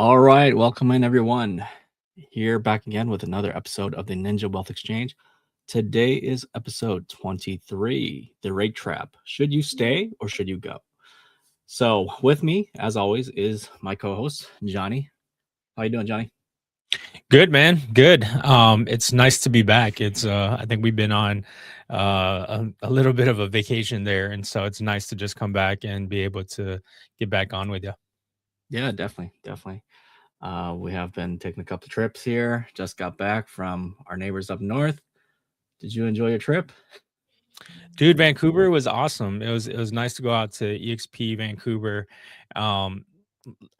All right, welcome in everyone. Here back again with another episode of the Ninja Wealth Exchange. Today is episode 23, the rate trap. Should you stay or should you go? So with me, as always, is my co-host, Johnny. How you doing, Johnny? Good, man. Good. It's nice to be back. I think we've been on a little bit of a vacation there, and so it's nice to just come back and be able to get back on with you. Yeah, definitely. We have been taking a couple of trips here. Just got back from our neighbors up north. Did you enjoy your trip? Dude, Vancouver was awesome. It was nice to go out to EXP Vancouver. Um,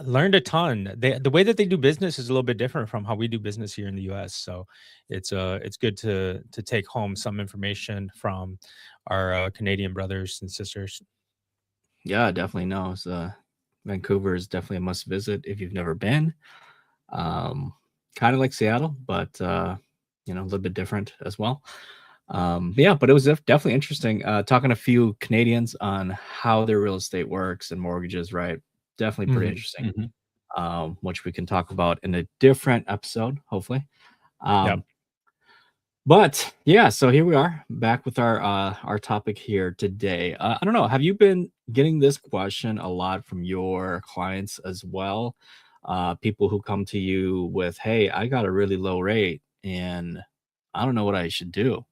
Learned a ton. The way that they do business is a little bit different from how we do business here in the US. So it's good to take home some information from our Canadian brothers and sisters. Yeah, definitely. No, Vancouver is definitely a must visit if you've never been. Kind of like Seattle, but a little bit different as well. Yeah, but it was definitely interesting talking to a few Canadians on how their real estate works and mortgages. Right, definitely pretty Mhm, interesting. mhm. Which we can talk about in a different episode, hopefully. Yep. Um, but yeah, so here we are back with our topic here today. I don't know, have you been getting this question a lot from your clients as well? People who come to you with, "Hey, I got a really low rate and I don't know what I should do."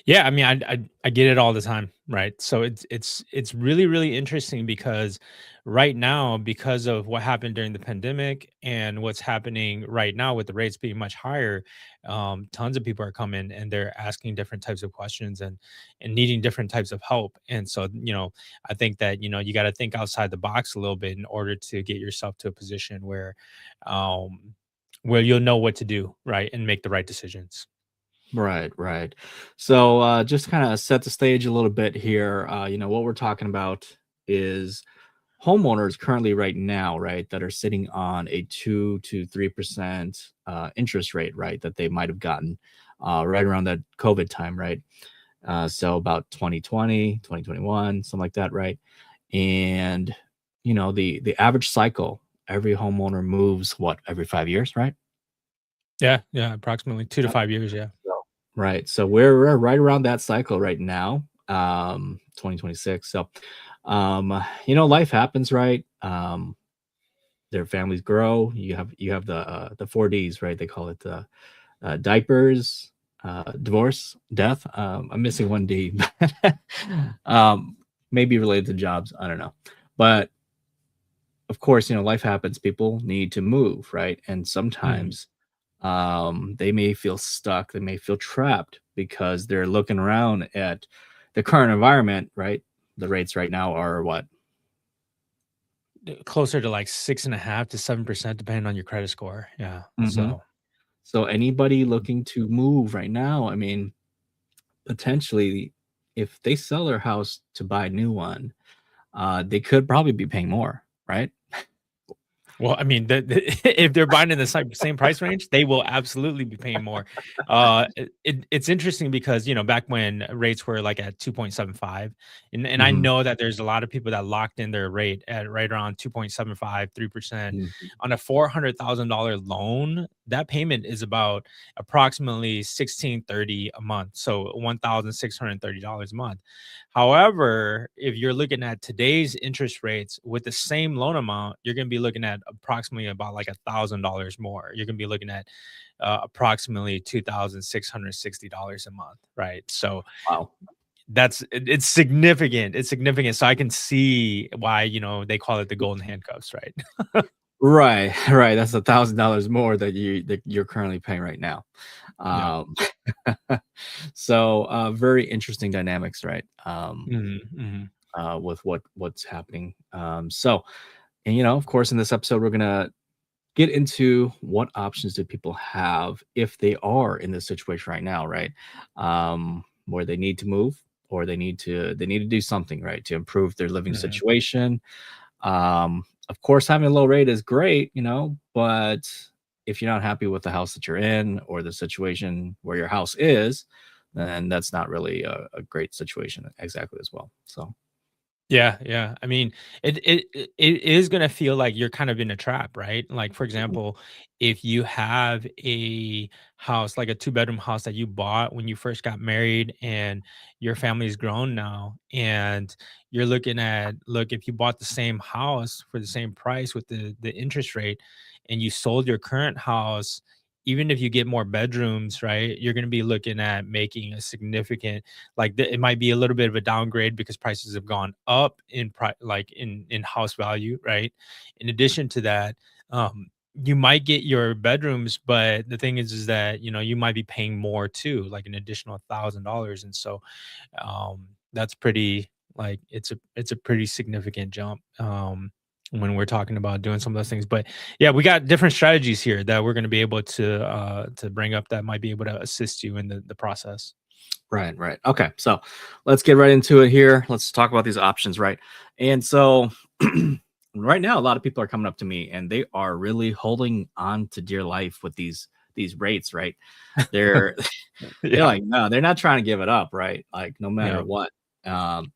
Yeah, I mean, I get it all the time, right? So it's really interesting because right now, because of what happened during the pandemic and what's happening right now with the rates being much higher, tons of people are coming and they're asking different types of questions and needing different types of help. And so, I think that you got to think outside the box a little bit in order to get yourself to a position um, where you'll know what to do, right, and make the right decisions. Right. So, just to kinda set the stage a little bit here, what we're talking about is homeowners currently right now, right, that are sitting on a 2 to 3% interest rate, right, that they might have gotten right around that COVID time, right? So about 2020, 2021, something like that, right? And the average cycle, every homeowner moves what, every 5 years, right? Yeah, yeah, approximately 2 to 5 years. Yeah. So right. So we're right around that cycle right now, 2026. So, life happens, right? Their families grow. You have the 4 Ds, right? They call it diapers, divorce, death. I'm missing one D, um, maybe related to jobs. I don't know, but of course, life happens. People need to move, right? And Mhm. sometimes they may feel stuck, they may feel trapped because they're looking around at the current environment, right? The rates right now are what? Closer to like 6.5 to 7%, depending on your credit score. Yeah. Mhm. So, So anybody Mhm. looking to move right now, I mean, potentially, if they sell their house to buy a new one, they could probably be paying more, right? Well, I mean, if they're buying in the same price range, they will absolutely be paying more. It's interesting because back when rates were like at 2.75, and I Mhm. know that there's a lot of people that locked in their rate at right around 2.75, 3% Mhm. on a $400,000 loan. That payment is about approximately 1630 a month, so $1,630 a month. However, if you're looking at today's interest rates with the same loan amount, you're going to be looking at approximately about like $1,000 more. You're going to be looking at approximately $2,660 a month, right? So Wow. it's significant. It's significant. So I can see why they call it the golden handcuffs, right? Right, right. That's $1,000 more that you're currently paying right now. Yeah. Um, so very interesting dynamics, right? Hmm, hmm. With what's happening. So, and of course, in this episode, we're gonna get into what options do people have if they are in this situation right now, right? Where they need to move or they need to do something, right, to improve their living Hmm. situation. Of course, having a low rate is great, but if you're not happy with the house that you're in or the situation where your house is, then that's not really a great situation exactly as well. So, Yeah, yeah. I mean, it is gonna feel like you're kind of in a trap, right? Like, for Mhm. example, if you have a house, like a two-bedroom house that you bought when you first got married and your family's grown now, and you're looking at look, if you bought the same house for the same price with the interest rate and you sold your current house, even if you get more bedrooms, right, you're gonna be looking at making a significant it might be a little bit of a downgrade because prices have gone up in house value, right? In addition to that, you might get your bedrooms, but the thing is that you might be paying more too, like an additional $1,000, and so that's pretty like it's a pretty significant jump. When we're talking about doing some of those things, but yeah, we got different strategies here that we're going to be able to bring up that might be able to assist you in the process. Right, right. Okay, so let's get right into it here. Let's talk about these options, right? And so right now, a lot of people are coming up to me and they are really holding on to dear life with these rates, right? They're they're Yeah. like, no, they're not trying to give it up, right? Like no matter Yeah. what.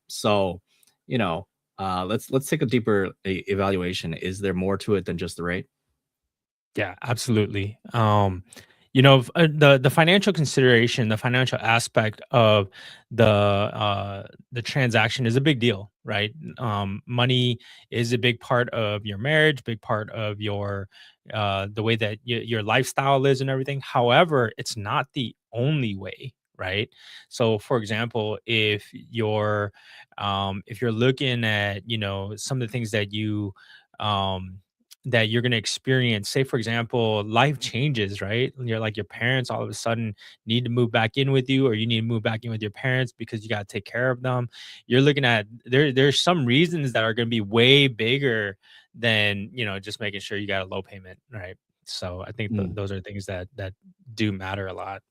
So you know, let's take a deeper evaluation. Is there more to it than just the rate? Yeah, absolutely. The financial consideration, the financial aspect of the transaction is a big deal, right? Money is a big part of your marriage, big part of your the way that your lifestyle is and everything. However, it's not the only way, right? So, for example, if you're looking at some of the things um that you're going to experience, say for example, life changes, right? You're like your parents all of a sudden need to move back in with you, or you need to move back in with your parents because you got to take care of them. You're looking at there's some reasons that are going to be way bigger than just making sure you got a low payment, right? So I think Mm, those are things that do matter a lot.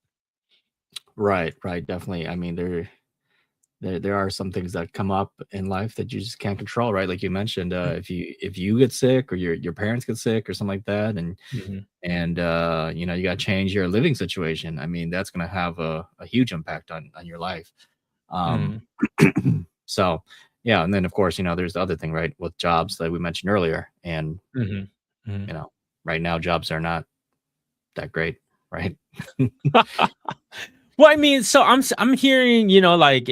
right, right, definitely. I mean, there are some things that come up in life that you just can't control, right? Like you mentioned, if you get sick or your parents get sick or something like that, Mhm. and you got to change your living situation. I mean, that's going to have a huge impact on your life. Um, Mhm. so yeah, and then of course, there's the other thing, right, with jobs that we mentioned earlier, and Mhm. Mhm. you know, right now jobs are not that great, right? Well, I mean, so I'm hearing, like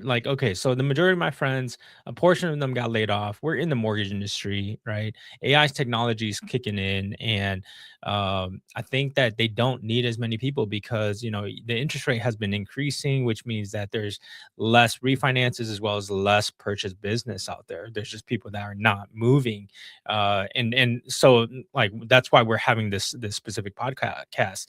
like okay, so the majority of my friends, a portion of them got laid off. We're in the mortgage industry, right? AI's technology is kicking in, and I think that they don't need as many people because the interest rate has been increasing, which means that there's less refinances as well as less purchase business out there. There's just people that are not moving, and so like that's why we're having this specific podcast.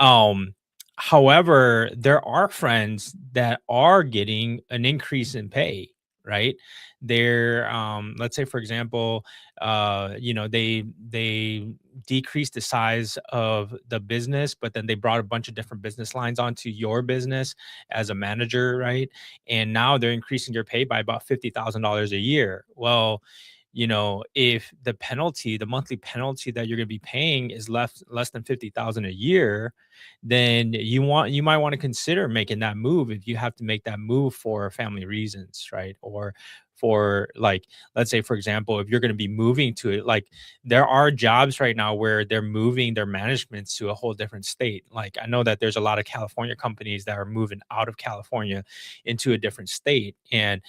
um However, there are friends that are getting an increase in pay, right? Let's say for example, they decreased the size of the business, but then they brought a bunch of different business lines onto your business as a manager, right? And now they're increasing your pay by about $50,000 a year. Well, if the monthly penalty that you're going to be paying is less than 50,000 a year, then you might want to consider making that move if you have to make that move for family reasons, right? Or for like, let's say for example, if you're going to be moving to it, like there are jobs right now where they're moving their managements to a whole different state. Like I know that there's a lot of California companies that are moving out of California into a different state, and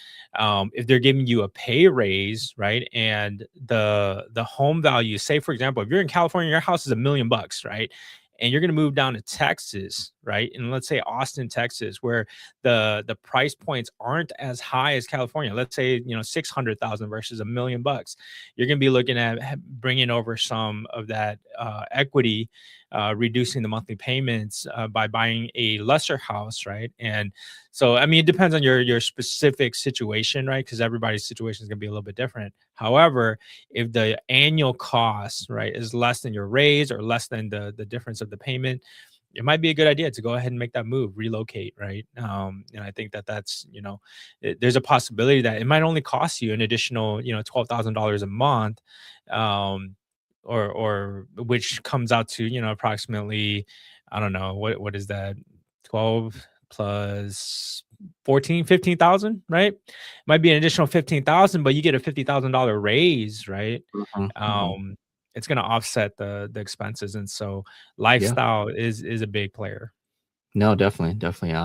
if they're giving you a pay raise, right, and the home value, say for example, if you're in California, your house is $1 million, right, and you're going to move down to Texas, right? And let's say Austin, Texas, where the price points aren't as high as California. Let's say 600,000 versus $1 million. You're going to be looking at bringing over some of that equity, reducing the monthly payments by buying a lesser house, right? And so, I mean, it depends on your specific situation, right? Because everybody's situation is going to be a little bit different. However, if the annual cost, right, is less than your raise or less than the difference of the payment, it might be a good idea to go ahead and make that move, relocate, right? And I think there's a possibility that it might only cost you an additional, $12,000 a month, um, or which comes out to approximately, I don't know what is that, 12 plus. 14, 15,000, right? Might be an additional 15,000, but you get a $50,000 raise, right? Mhm, mhm. Um, it's gonna offset the expenses, and so Yeah. lifestyle is a big player. No, definitely, definitely.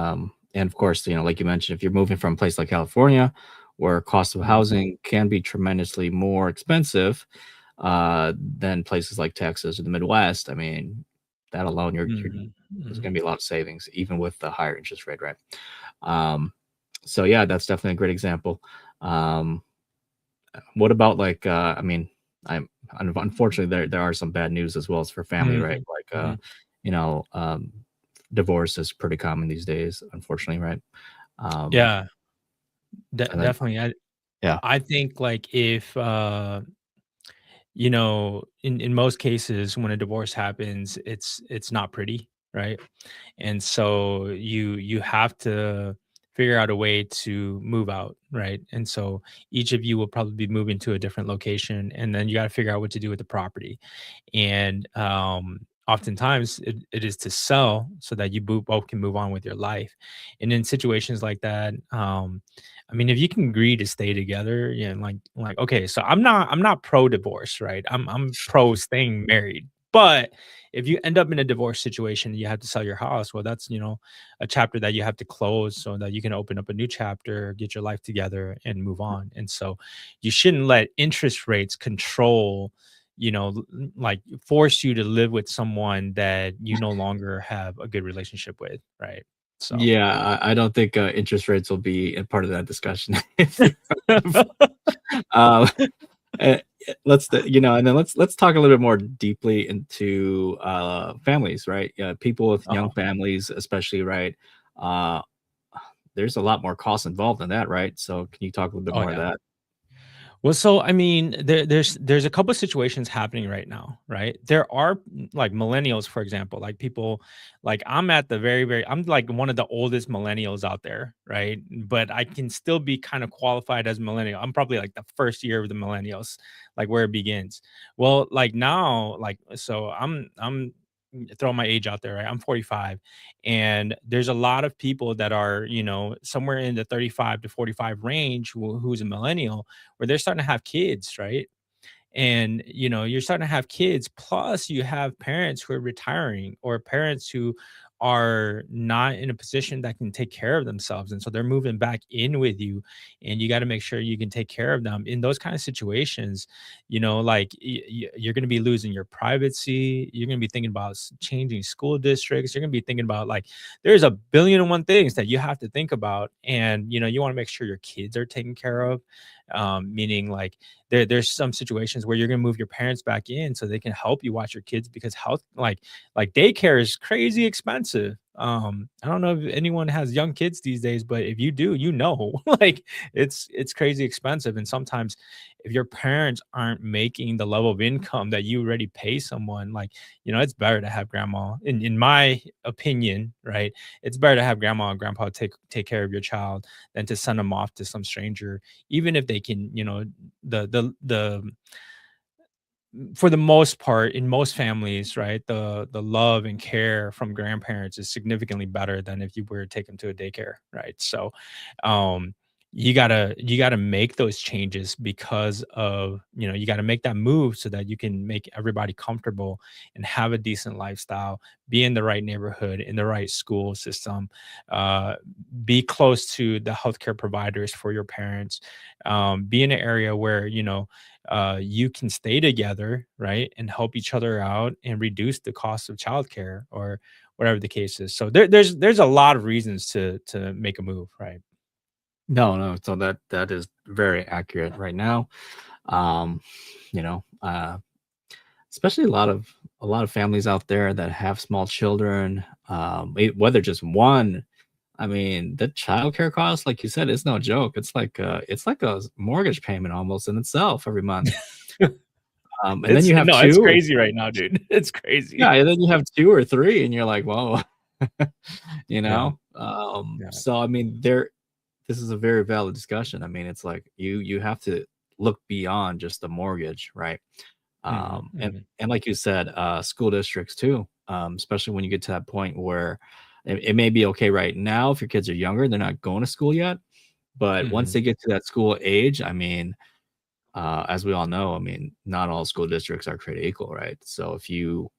And of course, like you mentioned, if you're moving from a place like California, where cost of Mhm, housing can be tremendously more expensive than places like Texas or the Midwest, I mean, that alone, mhm, there's mhm. going to be a lot of savings, even with the higher interest rate, right? Um, so yeah, that's definitely a great example. Um, what about like, I mean, unfortunately there are some bad news as well as for family, right? Mhm, Like, mhm. you know, divorce is pretty common these days, unfortunately, right? Um, Yeah, and then definitely. I yeah, I think, like, if, in most cases, when a divorce happens, it's not pretty, right? And so you have to figure out a way to move out, right? And so each of you will probably be moving to a different location, and then you got to figure out what to do with the property. And oftentimes it is to sell so that you both can move on with your life. And in situations like that, I mean, if you can agree to stay together, yeah, like okay, so I'm not pro divorce, right? I'm pro staying married. But if you end up in a divorce situation, you have to sell your house. Well, that's a chapter that you have to close so that you can open up a new chapter, get your life together, and move on. And so, you shouldn't let interest rates control, like, force you to live with someone that you no longer have a good relationship with, right? So, yeah, I don't think interest rates will be a part of that discussion. um, eh, and then let's talk a little bit more deeply into families, right? Yeah, people with young uh families, especially, right? Uh, there's a lot more costs involved in that, right? So can you talk a little bit oh more of yeah. that? Well, so I mean, there's a couple of situations happening right now, right? There are like millennials, for example, like people, like I'm at the I'm like one of the oldest millennials out there, right? But I can still be kind of qualified as millennial. I'm probably like the first year of the millennials, like where it begins. Well, like now, like so I'm throwing my age out there, right? I'm 45, and there's a lot of people that are, somewhere in the 35 to 45 range who's a millennial, where they're starting to have kids, right? And you're starting to have kids, plus you have parents who are retiring, or parents who are not in a position that can take care of themselves, and so they're moving back in with you, and you got to make sure you can take care of them in those kind of situations. Like, you're going to be losing your privacy, you're going to be thinking about changing school districts, you're going to be thinking about, like, there's a billion and one things that you have to think about, and you want to make sure your kids are taken care of, meaning, like, there's some situations where you're gonna move your parents back in so they can help you watch your kids, because health, like daycare is crazy expensive. I don't know if anyone has young kids these days, but if you do, like, it's crazy expensive. And sometimes if your parents aren't making the level of income that you already pay someone, like, it's better to have grandma, in my opinion, right? It's better to have grandma and grandpa take care of your child than to send them off to some stranger, even if they can, the for the most part, in most families, right, the love and care from grandparents is significantly better than if you were to take them to a daycare, right? So, um, you gotta make those changes, because of, you gotta make that move so that you can make everybody comfortable and have a decent lifestyle, be in the right neighborhood, in the right school system, uh, be close to the healthcare providers for your parents, be in an area where, you can stay together, right, and help each other out and reduce the cost of childcare, or whatever the case is. So there's a lot of reasons to make a move, right? No, no. So that is very accurate right now. Um, you know, especially a lot of families out there that have small children, whether just one. I mean, the childcare cost, like you said, is no joke. It's like a mortgage payment almost in itself every month. And then It's you have no, it's two, crazy right now, dude. It's yeah, crazy. and then you have two or three, and you're like, whoa, you Yeah, know. yeah. So I mean, this is a very valid discussion. I mean, it's like you have to look beyond just the mortgage, right? Mhm, And mhm, like you said, school districts too, especially when you get to that point where It may be okay right now if your kids are younger, they're not going to school yet, but once Mhm. they get to that school age, I mean, as we all know, I mean, not all school districts are created equal, right? So if you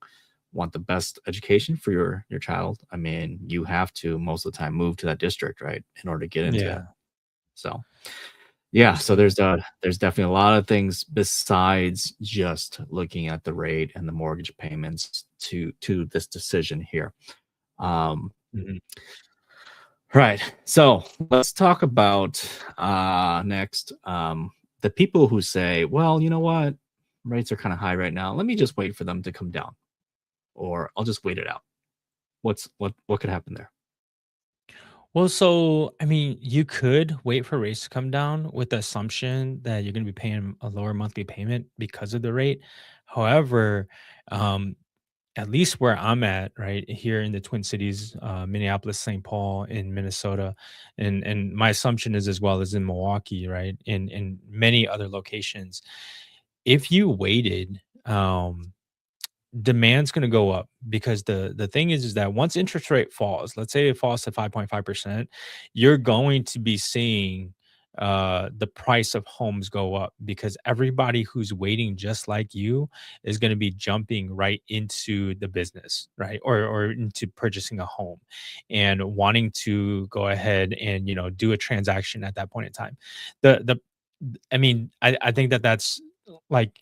want the best education for your child, I mean, you have to most of the time move to that district, right, in order to get into it. Yeah, So yeah, so absolutely. there's definitely a lot of things besides just looking at the rate and the mortgage payments to this decision here. Um, Mhm. right. So let's talk about next the people who say, well, you know what, rates are kind of high right now. Let me just wait for them to come down, or I'll just wait it out. What could happen there? Well, so I mean, you could wait for rates to come down with the assumption that you're going to be paying a lower monthly payment because of the rate. However, um, at least where I'm at, right here in the Twin Cities, Minneapolis, St. Paul, in Minnesota, and my assumption is as well as in Milwaukee, right, in many other locations. If you waited, demand's going to go up because the thing is that once interest rate falls, let's say it falls to 5.5%, you're going to be seeing the price of homes go up because everybody who's waiting just like you is going to be jumping right into the business, right, or into purchasing a home and wanting to go ahead and do a transaction at that point in time. The I mean, I think that that's like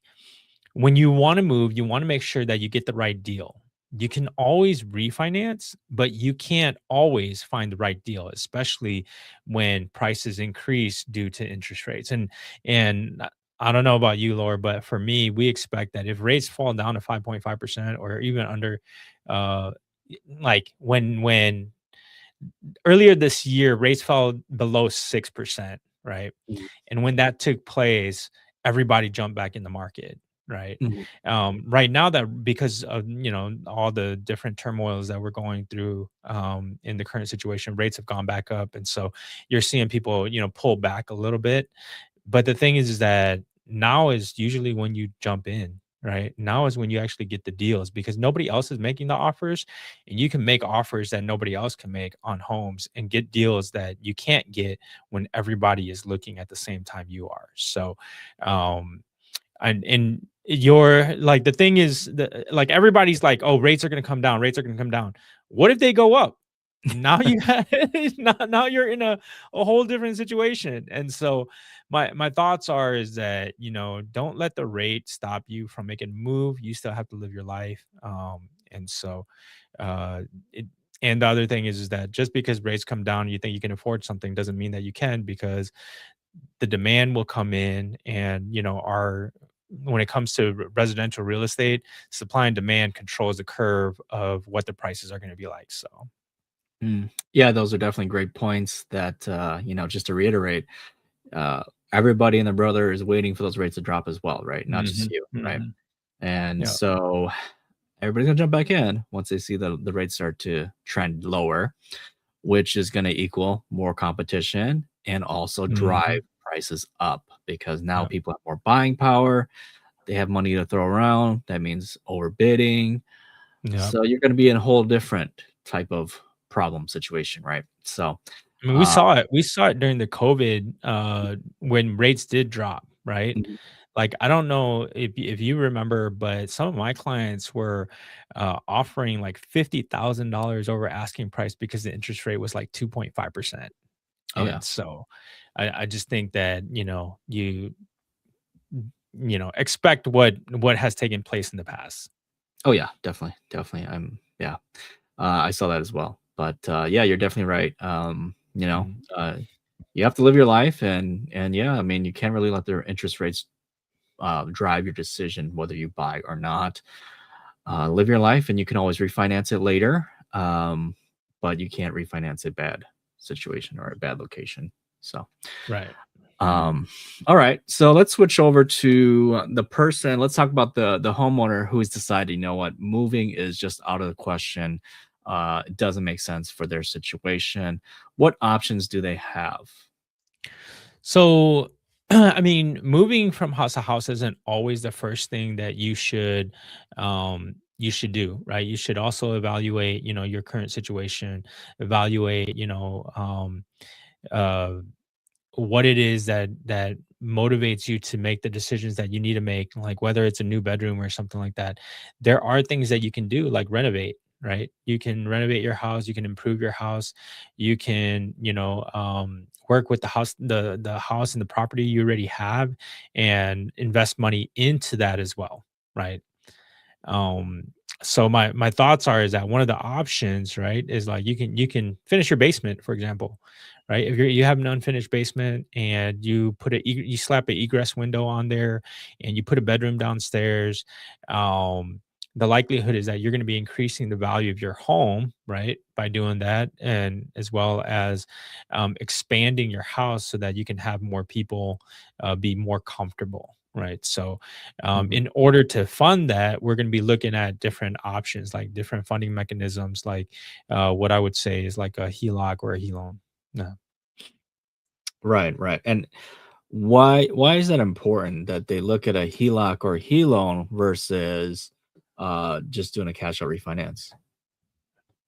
when you want to move, you want to make sure that you get the right deal. You can always refinance, but you can't always find the right deal, especially when prices increase due to interest rates. And I don't know about you, Laura, but for me, we expect that if rates fall down to 5.5% or even under, uh, like when earlier this year rates fell below 6%, right? Mhm, And when that took place, everybody jumped back in the market, right? mhm, Right now, that because of all the different turmoils that we're going through in the current situation, rates have gone back up, and so you're seeing people pull back a little bit. But the thing is that now is usually when you jump in, right? Now is when you actually get the deals because nobody else is making the offers, and you can make offers that nobody else can make on homes and get deals that you can't get when everybody is looking at the same time you are. So, um, and you're like the thing is the like everybody's like, oh, rates are going to come down, rates are going to come down. What if they go up? Now you have now you're in a whole different situation. And so my thoughts are is that don't let the rate stop you from making a move. You still have to live your life. And so uh it, and the other thing is that just because rates come down, you think you can afford something doesn't mean that you can, because the demand will come in, and our when it comes to residential real estate, supply and demand controls the curve of what the prices are going to be like. So Yeah, those are definitely great points that, just to reiterate, uh, everybody and their brother is waiting for those rates to drop as well, right? Not just mhm, you, right? mhm. And Yeah. so everybody's gonna jump back in once they see the rates start to trend lower, which is gonna equal more competition and also drive Mhm. prices up because now Yep. people have more buying power. They have money to throw around. That means overbidding. Yep. So you're gonna be in a whole different type of problem situation, right? So, I mean, we uh, saw it. We saw it during the COVID, when rates did drop, right? mhm. Like, I don't know if you remember, but some of my clients were offering like $50,000 over asking price because the interest rate was like 2.5%. Oh yeah. And so I just think that, expect what has taken place in the past. Oh yeah, definitely, definitely. Yeah, I saw that as well. But yeah, you're definitely right. Mhm. You have to live your life, and yeah, I mean, you can't really let their interest rates drive your decision whether you buy or not. Live your life, and you can always refinance it later. But you can't refinance a bad situation or a bad location. So. Right. Um, all right, so let's switch over to the person. Let's talk about the homeowner who's decided, you know what, moving is just out of the question. It doesn't make sense for their situation. What options do they have? So, I mean, moving from house to house isn't always the first thing that you should you should do, right? You should also evaluate, your current situation, evaluate, uh, what it is that motivates you to make the decisions that you need to make, like whether it's a new bedroom or something like that. There are things that you can do, like renovate, right? You can renovate your house, you can improve your house, you can, work with the house and the property you already have, and invest money into that as well, right? um so my thoughts are is that one of the options, right, is like you can finish your basement, for example, right? If you have an unfinished basement and you you slap a egress window on there and you put a bedroom downstairs, um the likelihood is that you're going to be increasing the value of your home, right, by doing that, and as well as expanding your house so that you can have more people be more comfortable, right? So Mhm. in order to fund that, we're going to be looking at different options, like different funding mechanisms, like what I would say is like a HELOC or a HELOAN. Yeah. Right, right. And why is that important that they look at a HELOC or HE loan versus just doing a cash out refinance?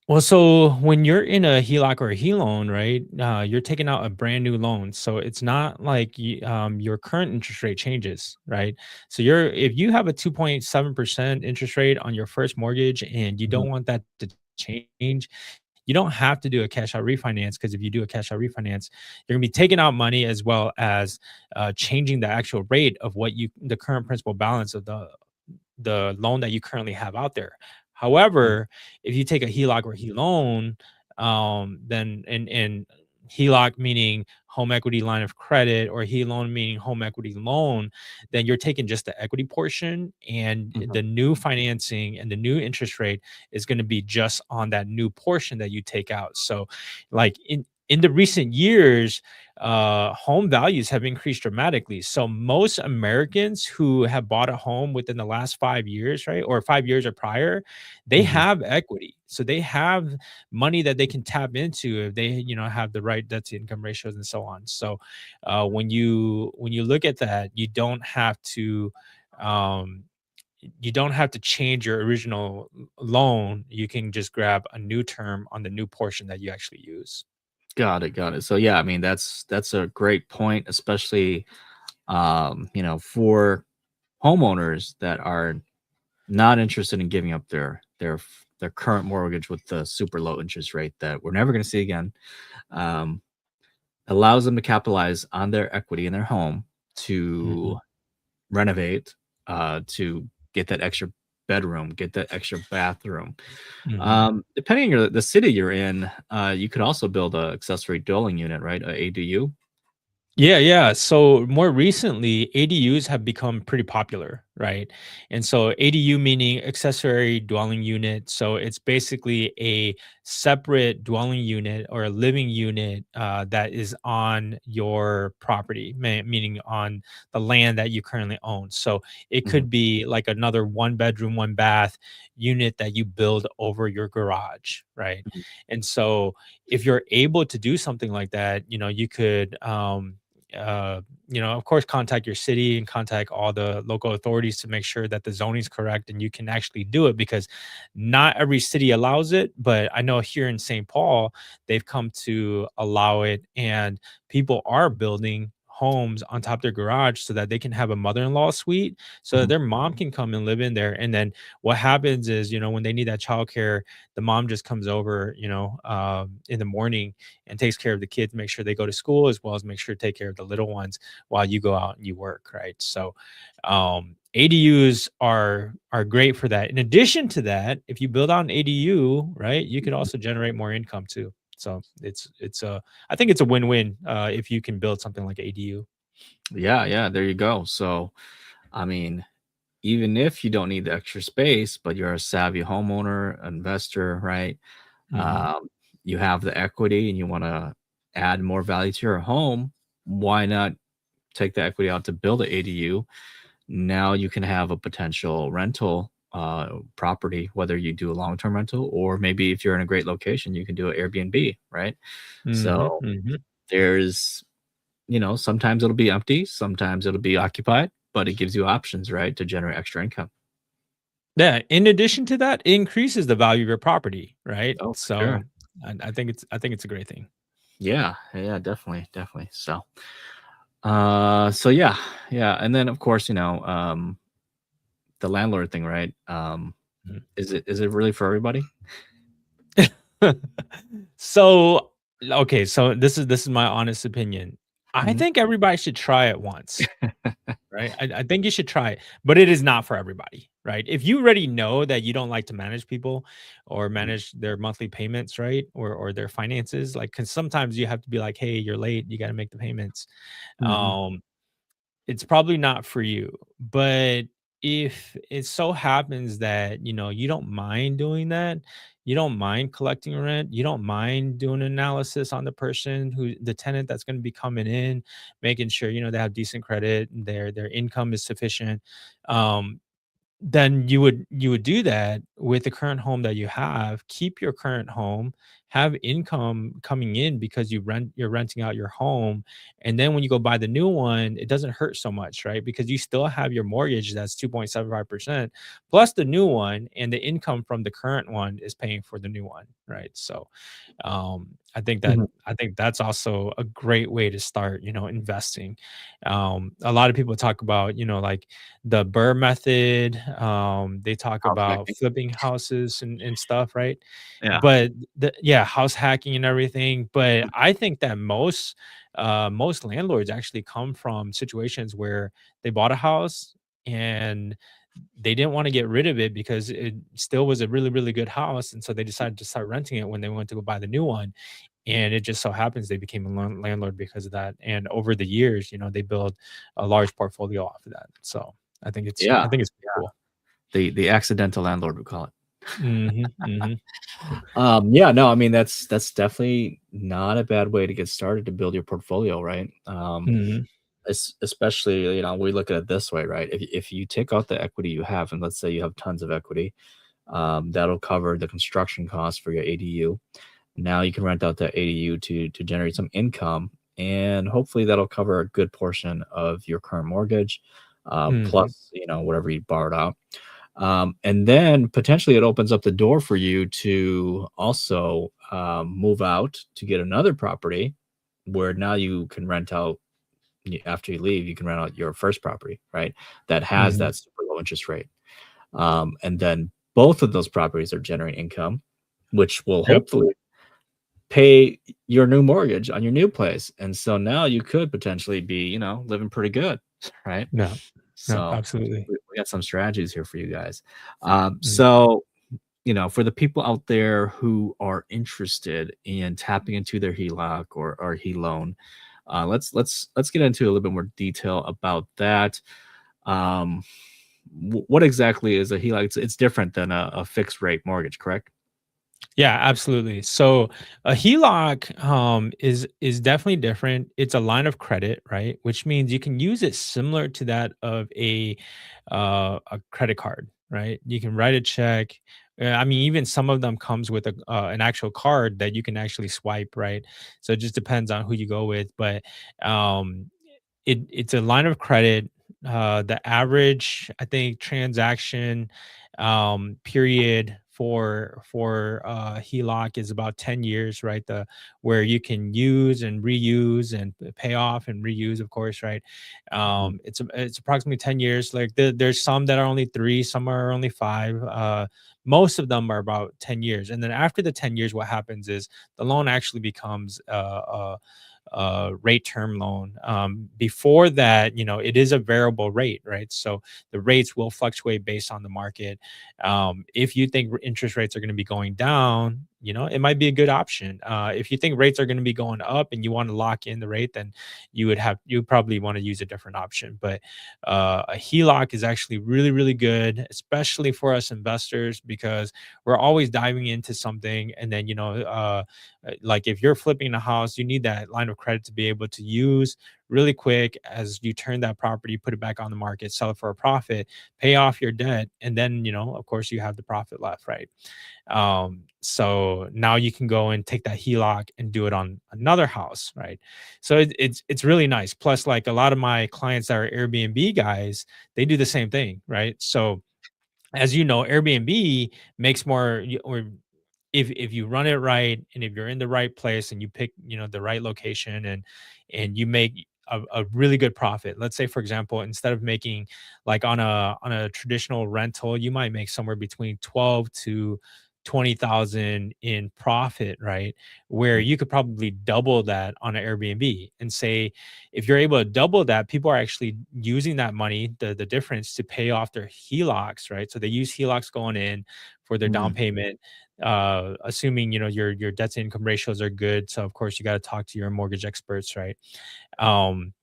Well, so when you're in a HELOC or a HELOAN, right, you're taking out a brand new loan. So it's not like your current interest rate changes, right? So if you have a 2.7% interest rate on your first mortgage and you Mhm, don't want that to change, you don't have to do a cash out refinance, because if you do a cash out refinance, you're gonna be taking out money as well as changing the actual rate of the current principal balance of the loan that you currently have out there. mhm, However, if you take a HELOC or HE loan, then and HELOC meaning home equity line of credit, or HE loan meaning home equity loan, then you're taking just the equity portion, and mhm, the new financing and the new interest rate is going to be just on that new portion that you take out. So, like in the recent years, home values have increased dramatically. So most Americans who have bought a home within the last 5 years, right, or 5 years or prior, they mhm. have equity. So they have money that they can tap into if they, have the right debt to income ratios and so on. So when you look at that, um, you don't have to change your original loan. You can just grab a new term on the new portion that you actually use. Got it, got it. So yeah, I mean that's a great point, especially for homeowners that are not interested in giving up their current mortgage with the super low interest rate that we're never going to see again. Um, Allows them to capitalize on their equity in their home to Mhm. renovate, to get that extra bedroom, get that extra bathroom. Mhm. Depending on the city you're in, you could also build a accessory dwelling unit, right? A ADU. Yeah, yeah. So more recently, ADUs have become pretty popular, right? And so ADU meaning accessory dwelling unit. So it's basically a separate dwelling unit or a living unit that is on your property, meaning on the land that you currently own. So it Mhm, could be like another one bedroom, one bath unit that you build over your garage, right? mhm, And so if you're able to do something like that, you could uh, of course, contact your city and contact all the local authorities to make sure that the zoning is correct and you can actually do it, because not every city allows it. But I know here in St. Paul, they've come to allow it, and people are building homes on top of their garage so that they can have a mother-in-law suite so that mhm, their mom can come and live in there. And then what happens is, when they need that childcare, the mom just comes over, in the morning and takes care of the kids, make sure they go to school, as well as make sure to take care of the little ones while you go out and you work, right? So ADUs are great for that. In addition to that, if you build out an ADU, right, you could mhm. also generate more income too. So it's a I think it's a win-win if you can build something like ADU. Yeah, yeah, there you go. So, I mean, even if you don't need the extra space, but you're a savvy homeowner, investor, right? Hmm. Um, you have the equity and you want to add more value to your home. Why not take the equity out to build an ADU? Now you can have a potential rental property, whether you do a long term rental or maybe if you're in a great location, you can do an Airbnb, right? Hmm. So Hmm. there's, sometimes it'll be empty, sometimes it'll be occupied, but it gives you options, right, to generate extra income. Yeah, in addition to that, it increases the value of your property, right? Oh, for sure. So, I think it's a great thing. Yeah, yeah, definitely, definitely. So yeah, yeah, and then of course, the landlord thing, right? Mhm. Is it really for everybody? So, okay, so this is my honest opinion. I Mhm. think everybody should try it once. Right? I think you should try it, but it is not for everybody, right? If you already know that you don't like to manage people or Mhm. manage their monthly payments, right? Or their finances, like, because sometimes you have to be like, "Hey, you're late, you gotta make the payments." Mhm. Um, it's probably not for you. But if it so happens that, you don't mind doing that, you don't mind collecting rent, you don't mind doing analysis on the person who the tenant that's going to be coming in, making sure, they have decent credit, and their income is sufficient. Um, then you would do that with the current home that you have, keep your current home, have income coming in because you're renting out your home, and then when you go buy the new one, it doesn't hurt so much, right? Because you still have your mortgage that's 2.75% plus the new one, and the income from the current one is paying for the new one, right? So, Mhm. I think that's also a great way to start, investing. A lot of people talk about, like the Burr method. They talk House about hacking. flipping houses and stuff, right? Yeah. But yeah, house hacking and everything. But I think that most landlords actually come from situations where they bought a house and they didn't want to get rid of it because it still was a really, really good house. And so they decided to start renting it when they went to go buy the new one. And it just so happens they became a landlord because of that. And over the years, they build a large portfolio off of that. So I Yeah. think it's pretty Yeah. cool. The accidental landlord, we call it. Mhm, mhm, Yeah, no, I mean, that's definitely not a bad way to get started to build your portfolio, right? mhm, Especially, we look at it this way, right? If you take out the equity you have, and let's say you have tons of equity, that'll cover the construction costs for your ADU. Now you can rent out that ADU to generate some income, and hopefully that'll cover a good portion of your current mortgage, mhm. plus whatever you borrowed out. And then potentially it opens up the door for you to also move out to get another property where now you can rent out after you leave, you can rent out your first property, right? That has Mhm. that super low interest rate. And then both of those properties are generating income, which will Yep. hopefully pay your new mortgage on your new place. And so now you could potentially be, living pretty good, right? No. No, So absolutely. we got some strategies here for you guys. Mm. So, for the people out there who are interested in tapping into their HELOC or HE loan, let's get into a little bit more detail about that. Um, what exactly is a HELOC? It's different than a fixed rate mortgage, correct? Yeah, absolutely. So a HELOC is definitely different. It's a line of credit, right? Which means you can use it similar to that of a credit card, right? You can write a check. I mean, even some of them comes with an actual card that you can actually swipe, right? So it just depends on who you go with, but um, it's a line of credit. The average, I think, transaction period for HELOC is about 10 years, right? The Where you can use and reuse and pay off and reuse, of course, right? Mhm. It's approximately 10 years. Like there's some that are only 3, some are only 5. Most of them are about 10 years. And then after the 10 years, what happens is the loan actually becomes rate term loan. Before that, it is a variable rate, right? So the rates will fluctuate based on the market. If you think interest rates are going to be going down, it might be a good option. If you think rates are going to be going up and you want to lock in the rate, then you probably want to use a different option. But a HELOC is actually really, really good, especially for us investors, because we're always diving into something, and then like if you're flipping a house, you need that line of credit to be able to use really quick as you turn that property, put it back on the market, sell it for a profit, pay off your debt, and then of course you have the profit left, right? So now you can go and take that HELOC and do it on another house, right? So it's really nice. Plus, like a lot of my clients that are Airbnb guys, they do the same thing, right? So as you know, Airbnb makes more or if you run it right and if you're in the right place and you pick, the right location and you make a really good profit. Let's say, for example, instead of making like on a traditional rental, you might make somewhere between 12 to 20,000 in profit, right? Where Mm, you could probably double that on an Airbnb and say if you're able to double that, people are actually using that money, the difference to pay off their HELOCs, right? So they use HELOCs going in for their down mm, payment, assuming your debt to income ratios are good. So of course you got to talk to your mortgage experts, right? Um,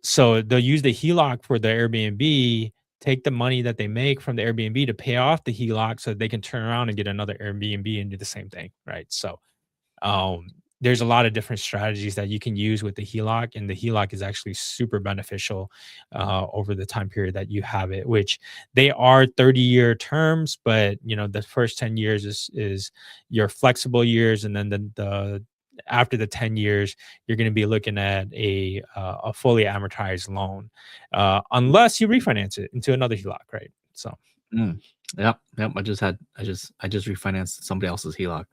so they'll use the HELOC for the Airbnb, take the money that they make from the Airbnb to pay off the HELOC so they can turn around and get another Airbnb and do the same thing, right? So there's a lot of different strategies that you can use with the HELOC, and the HELOC is actually super beneficial over the time period that you have it. Which they are 30-year terms, but the first 10 years is your flexible years, and then the after the 10 years, you're going to be looking at a fully amortized loan, unless you refinance it into another HELOC, right? So mm. Yep, yep. I just refinanced somebody else's HELOC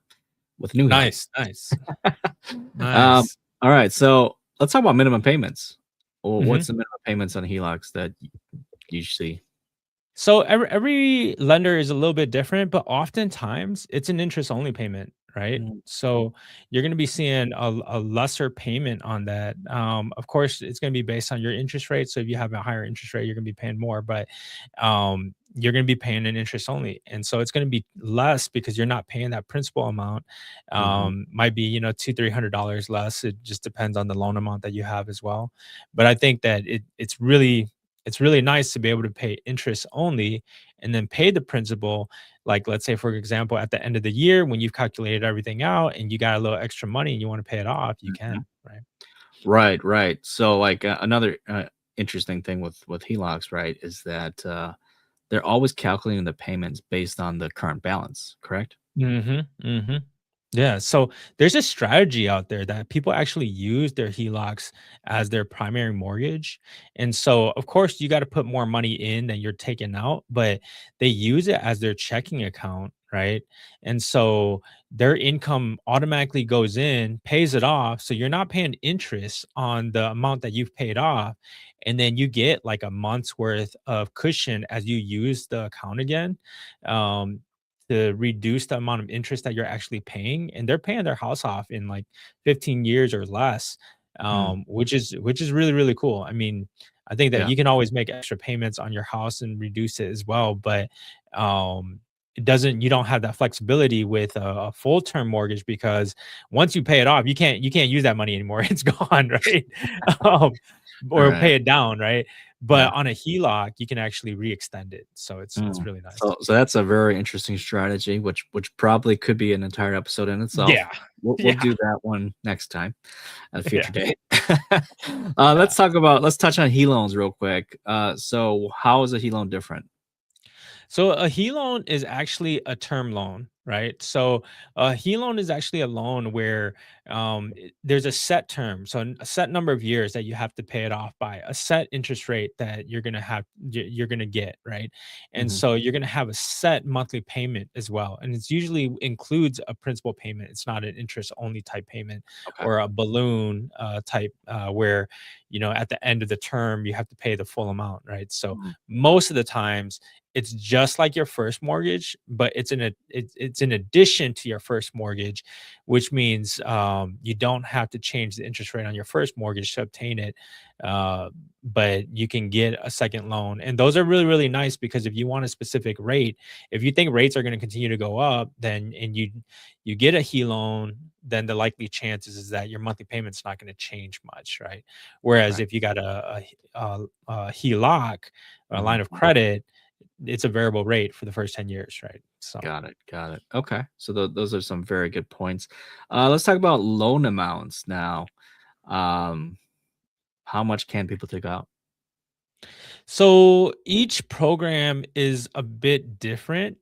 with a new HELOC. nice, nice, Um, nice. all right, so let's talk about minimum payments. What's Mhm. the minimum payments on HELOCs that you see? So every lender is a little bit different, but oftentimes it's an interest only payment, right? Mm, So you're going to be seeing a lesser payment on that. Of course, it's going to be based on your interest rate. So if you have a higher interest rate, you're going to be paying more, but you're going to be paying an interest only, and so it's going to be less because you're not paying that principal amount. mhm, Might be $200-300 less. It just depends on the loan amount that you have as well. But I think that it's really nice to be able to pay interest only and then pay the principal. Like, let's say, for example, at the end of the year, when you've calculated everything out and you got a little extra money and you want to pay it off, you mhm. can, right? Right, right. So, like, another, interesting thing with HELOCs, right, is that, they're always calculating the payments based on the current balance, correct? Mhm, mhm. Yeah, so there's a strategy out there that people actually use their HELOCs as their primary mortgage. And so, of course, you got to put more money in than you're taking out, but they use it as their checking account, right? And so their income automatically goes in, pays it off. So you're not paying interest on the amount that you've paid off. And then you get like a month's worth of cushion as you use the account again. Um, to reduce the amount of interest that you're actually paying, and they're paying their house off in like 15 years or less, Mm, which is really really cool. I mean, I think that yeah, you can always make extra payments on your house and reduce it as well, but it doesn't you don't have that flexibility with a full term mortgage because once you pay it off, you can't use that money anymore. It's gone, right? um, or alright, pay it down, right? yeah. But on a HELOC, you can actually re-extend it, so it's Mm. really nice. So that's a very interesting strategy, which probably could be an entire episode in itself. Yeah. We'll Yeah. do that one next time, at a Yeah. future date. Yeah. Let's touch on HE loans real quick. So how is a HE loan different? So a HE loan is actually a term loan, right? So a HE loan is actually a loan where there's a set term, so a set number of years that you have to pay it off by, a set interest rate that you're gonna get, right? And Mhm. so you're gonna have a set monthly payment as well, and it's usually includes a principal payment. It's not an interest only type payment Okay. or a balloon type where at the end of the term you have to pay the full amount, right? So Mhm. most of the times it's just like your first mortgage, but it's in addition to your first mortgage, which means you don't have to change the interest rate on your first mortgage to obtain it. Uh, but you can get a second loan, and those are really really nice because if you want a specific rate, if you think rates are going to continue to go up, then and you get a HE loan, then the likely chances is that your monthly payment's not going to change much, right? Whereas Okay. if you got a HELOC, a Mhm. line of credit, it's a variable rate for the first 10 years, right? So Got it. Got it. Okay. So those are some very good points. Let's talk about loan amounts now. Um, how much can people take out? so each program is a bit different.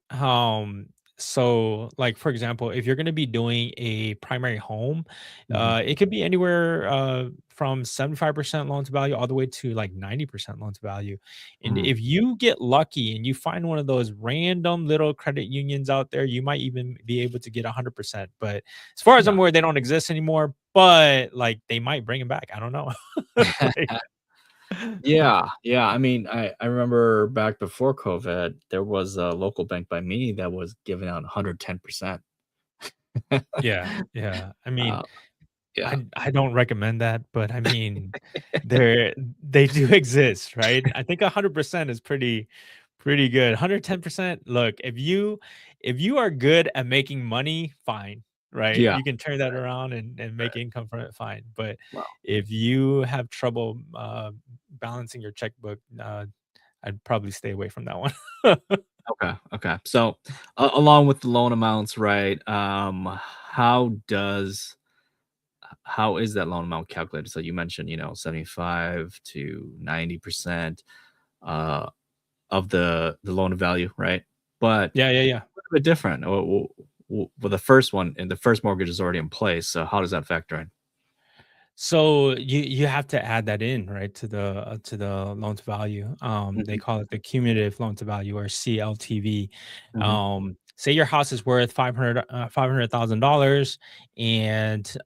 So, like for example, if you're going to be doing a primary home, Mhm. it could be anywhere from 75% loan to value all the way to like 90% loan to value. And Mm. if you get lucky and you find one of those random little credit unions out there, you might even be able to get 100%. But as far as Yeah. I'm aware, they don't exist anymore. But like they might bring them back. I don't know. Like, Yeah, yeah. I mean, I remember back before COVID, there was a local bank by me that was giving out 110%. yeah, yeah. I mean, Uh, yeah. I don't recommend that, but I mean, they do exist, right? I think 100% is pretty good. 110%, look, if you are good at making money, fine, right? Yeah. You can turn that around and make income from it, fine. But Well, if you have trouble balancing your checkbook, I'd probably stay away from that one. okay, okay. So, along with the loan amounts, right? How is that loan amount calculated? So you mentioned, 75 to 90% uh of the loan to value, right? But Yeah, yeah, yeah. a bit different. Well, the first one and the first mortgage is already in place. So how does that factor in? So you have to add that in, right, to the loan to value. They Mhm, call it the cumulative loan to value or CLTV. mhm. Say your house is worth $500,000 and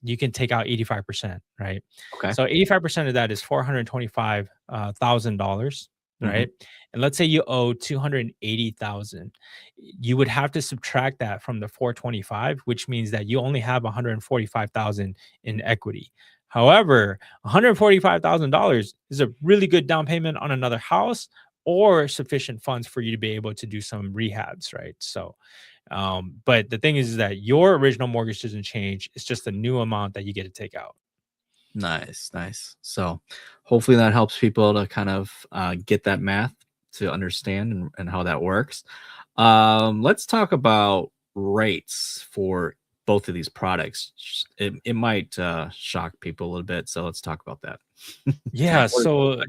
you can take out 85%, right? Okay. So 85% of that is $425,000, Mhm. right? And let's say you owe 280,000, you would have to subtract that from the 425, which means that you only have 145,000 in equity. However, $145,000 is a really good down payment on another house or sufficient funds for you to be able to do some rehabs, right? So, but the thing is that your original mortgage doesn't change. It's just a new amount that you get to take out. Nice, nice. So hopefully that helps people to kind of get that math to understand and how that works. Let's talk about rates for both of these products. It might shock people a little bit. So let's talk about that. Yeah. What is So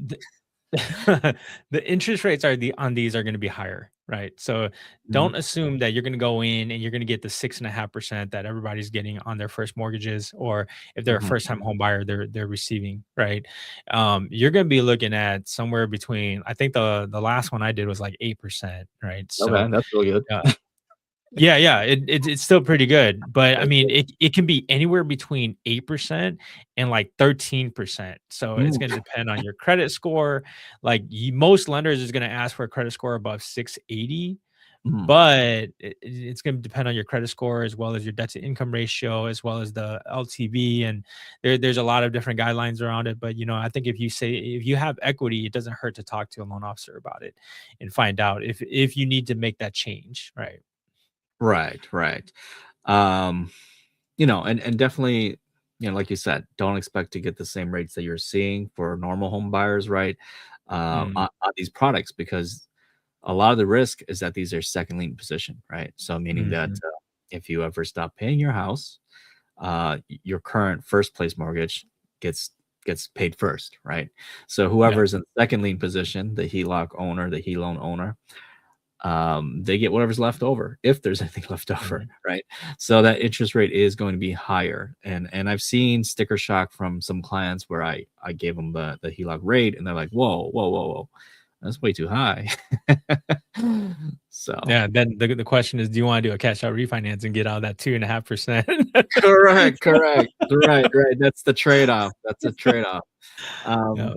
the interest rates are the on these are going to be higher, right? So Mhm. don't assume that you're going to go in and you're going to get the 6.5% that everybody's getting on their first mortgages, or if they're a Mhm. first time home buyer, they're receiving, right? You're going to be looking at somewhere between, I think the last one I did was like 8%, right? So Okay, that's really good. uh, yeah, yeah, it's still pretty good, but I That's mean, good. it can be anywhere between 8% and like 13%. So it's Mm, gonna depend on your credit score. Like most lenders is gonna ask for a credit score above 680, mm. but it's gonna depend on your credit score as well as your debt to income ratio, as well as the LTV, and there's a lot of different guidelines around it. But I think if you have equity, it doesn't hurt to talk to a loan officer about it and find out if you need to make that change, right? Right, right. Um, and definitely, like you said, don't expect to get the same rates that you're seeing for normal home buyers, right? Mhm. On these products, because a lot of the risk is that these are second lien position, right? So meaning that Mhm. if you ever stop paying your house, your current first place mortgage gets gets paid first, right? So Yeah. whoever's in second lien position, the HELOC owner, the HELOAN owner, they get whatever's left over, if there's anything left over, Mhm. right? So that interest rate is going to be higher, and I've seen sticker shock from some clients where I gave them the HELOC rate, and they're like, "Whoa, whoa, whoa, whoa, that's way too high." So Yeah, then the question is, do you wanna do a cash out refinance and get out of that 2.5%? correct, correct, right, right. That's the trade off. That's a trade off. Yeah. Um,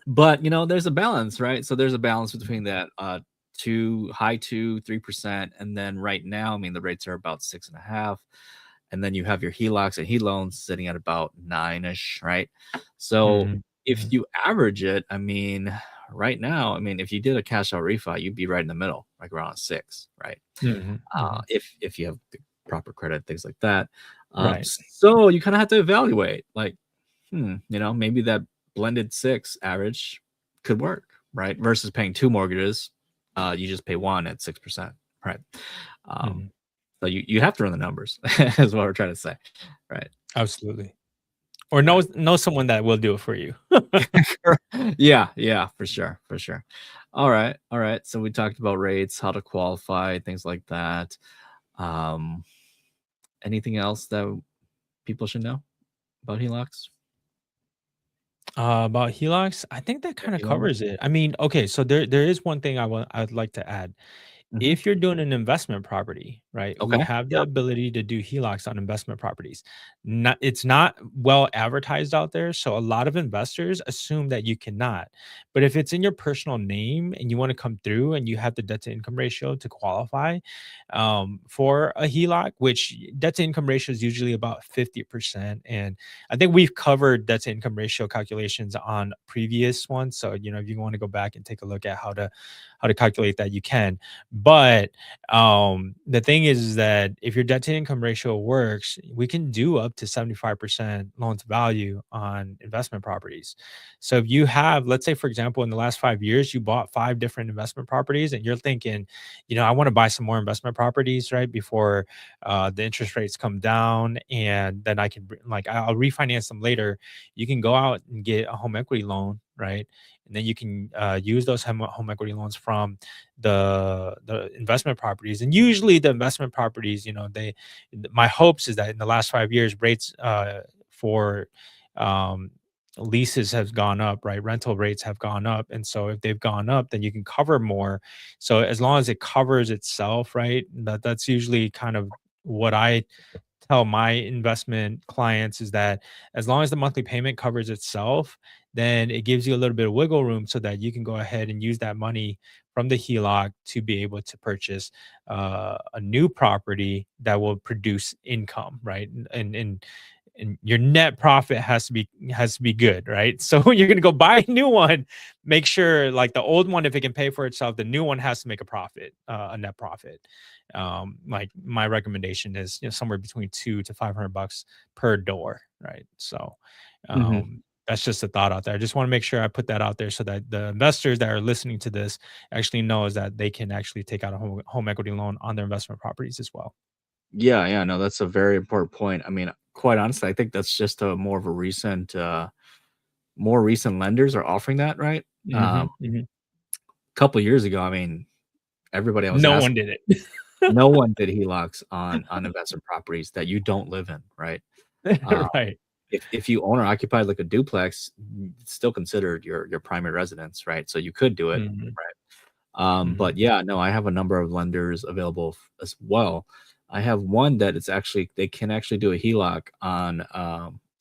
but there's a balance, right? So there's a balance between that two high 3%, and then right now, I mean, the rates are about 6.5, and then you have your HELOCs and HELOANs sitting at about 9ish, right? So Mhm. if Mhm. you average it, I mean, right now, I mean, if you did a cash out refi, you'd be right in the middle, like around a 6, right? Mhm. Mhm. If you have the proper credit, things like that. Right. So you kind of have to evaluate, like, maybe that blended 6 average could work, right? Versus paying 2 mortgages, you just pay 1 at 6%, right? Um, Mhm. so you have to run the numbers is what we're trying to say, right? Absolutely. or Right. know someone that will do it for you. Yeah, yeah, for sure, for sure. All right. So we talked about rates, how to qualify, things like that. Um, Anything else that people should know about HELOCs? About HELOCs, I think that kind of Maybe loans? covers it. I mean, okay, so there is one thing I'd like to add. Mhm. If you're doing an investment property, right, we Okay. have the Yeah. ability to do HELOCs on investment properties. Not, it's not well advertised out there. So a lot of investors assume that you cannot. But if it's in your personal name and you want to come through and you have the debt to income ratio to qualify for a HELOC, which debt to income ratio is usually about 50%. And I think we've covered debt to income ratio calculations on previous ones. So, if you want to go back and take a look at how to calculate that, you can. But the thing is that if your debt to income ratio works, we can do up to 75% loan to value on investment properties. So if you have, let's say, for example, in the last 5 years, you bought five different investment properties and you're thinking, I want to buy some more investment properties, right? Before the interest rates come down and then I'll refinance them later. You can go out and get a home equity loan, right? And then you can use those home equity loans from the investment properties. And usually the investment properties, my hopes is that in the last 5 years, rates for um leases has gone up, right? Rental rates have gone up. And so if they've gone up, then you can cover more. So as long as it covers itself, right? That's usually kind of what I tell my investment clients, is that as long as the monthly payment covers itself, then it gives you a little bit of wiggle room so that you can go ahead and use that money from the HELOC to be able to purchase a new property that will produce income, right? And your net profit has to be good, right? So when you're gonna go buy a new one, make sure, like the old one, if it can pay for itself, the new one has to make a profit, a net profit. Like my recommendation is, somewhere between 200 to $500 per door, right? So Mhm. that's just a thought out there. I just want to make sure I put that out there so that the investors that are listening to this actually knows that they can actually take out a home equity loan on their investment properties as well. Yeah, yeah, no, that's a very important point. I mean, quite honestly, I think that's just a more of a more recent lenders are offering that, right? Hmm, hmm. Couple years ago, I mean, everybody I was No one asking, did it. no one did HELOCs on investment properties that you don't live in, right? Uh, Right. if you own or occupy like a duplex, it's still considered your primary residence, right? So you could do it, Mhm, right? mhm. But yeah, no, I have a number of lenders available as well. I have one that it's actually they can actually do a HELOC on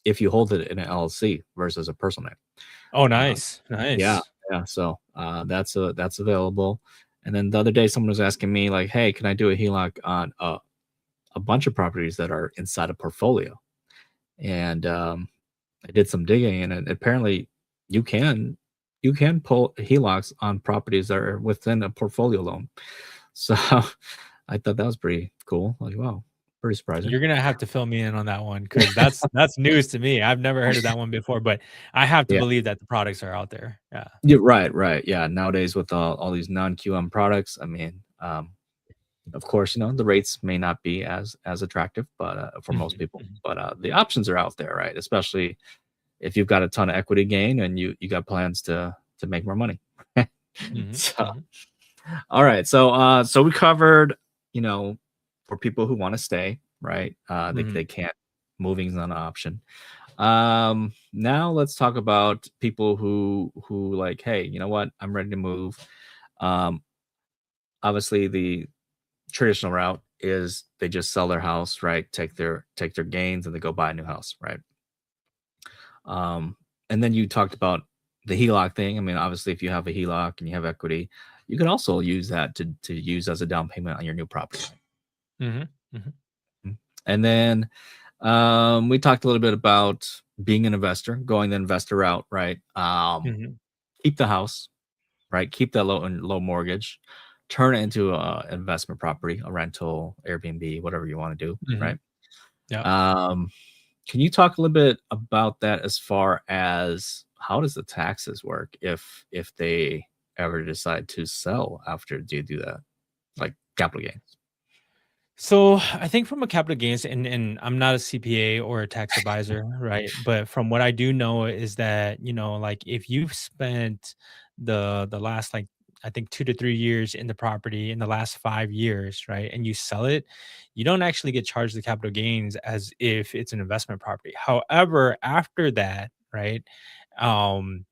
if you hold it in an LLC versus a personal name. Oh, Uh, nice, yeah, nice. yeah. So that's available. And then the other day, someone was asking me like, "Hey, can I do a HELOC on a bunch of properties that are inside a portfolio?" And I did some digging, and apparently you can you can pull HELOCs on properties that are within a portfolio loan. So I thought that was pretty cool. Like, wow, pretty surprising. You're gonna have to fill me in on that one because that's news to me. I've never heard of that one before, but I have to Yeah. believe that the products are out there. Yeah. Yeah, right, right. Yeah. Nowadays with all these non-QM products, I mean, of course, the rates may not be as attractive, but for most Mhm, people, mhm, but the options are out there, right? Especially if you've got a ton of equity gain and you got plans to make more money. mhm, So mhm, all right. So we covered, you know, for people who want to stay, right? They mhm. can't, moving is not an option. Now let's talk about people who like, hey, you know what? I'm ready to move. Um, Obviously the traditional route is they just sell their house, right? Take their gains and they go buy a new house, right? Um, and then you talked about the HELOC thing. I mean, obviously, if you have a HELOC and you have equity, you can also use that to use as a down payment on your new property. Mhm, mhm, Mhm. And then we talked a little bit about being an investor, going the investor route, right? mhm, Keep the house, right? Keep that low mortgage, turn it into a investment property, a rental, Airbnb, whatever you want to do, mhm. right? Yep. Um, can you talk a little bit about that as far as how does the taxes work if they ever decide to sell after you do that, like capital gains? So I think from a capital gains, and I'm not a CPA or a tax advisor, right? But from what I do know is that, like if you've spent the last like I think 2 to 3 years in the property in the last 5 years, right? And you sell it, you don't actually get charged the capital gains as if it's an investment property. However, after that, right? Um,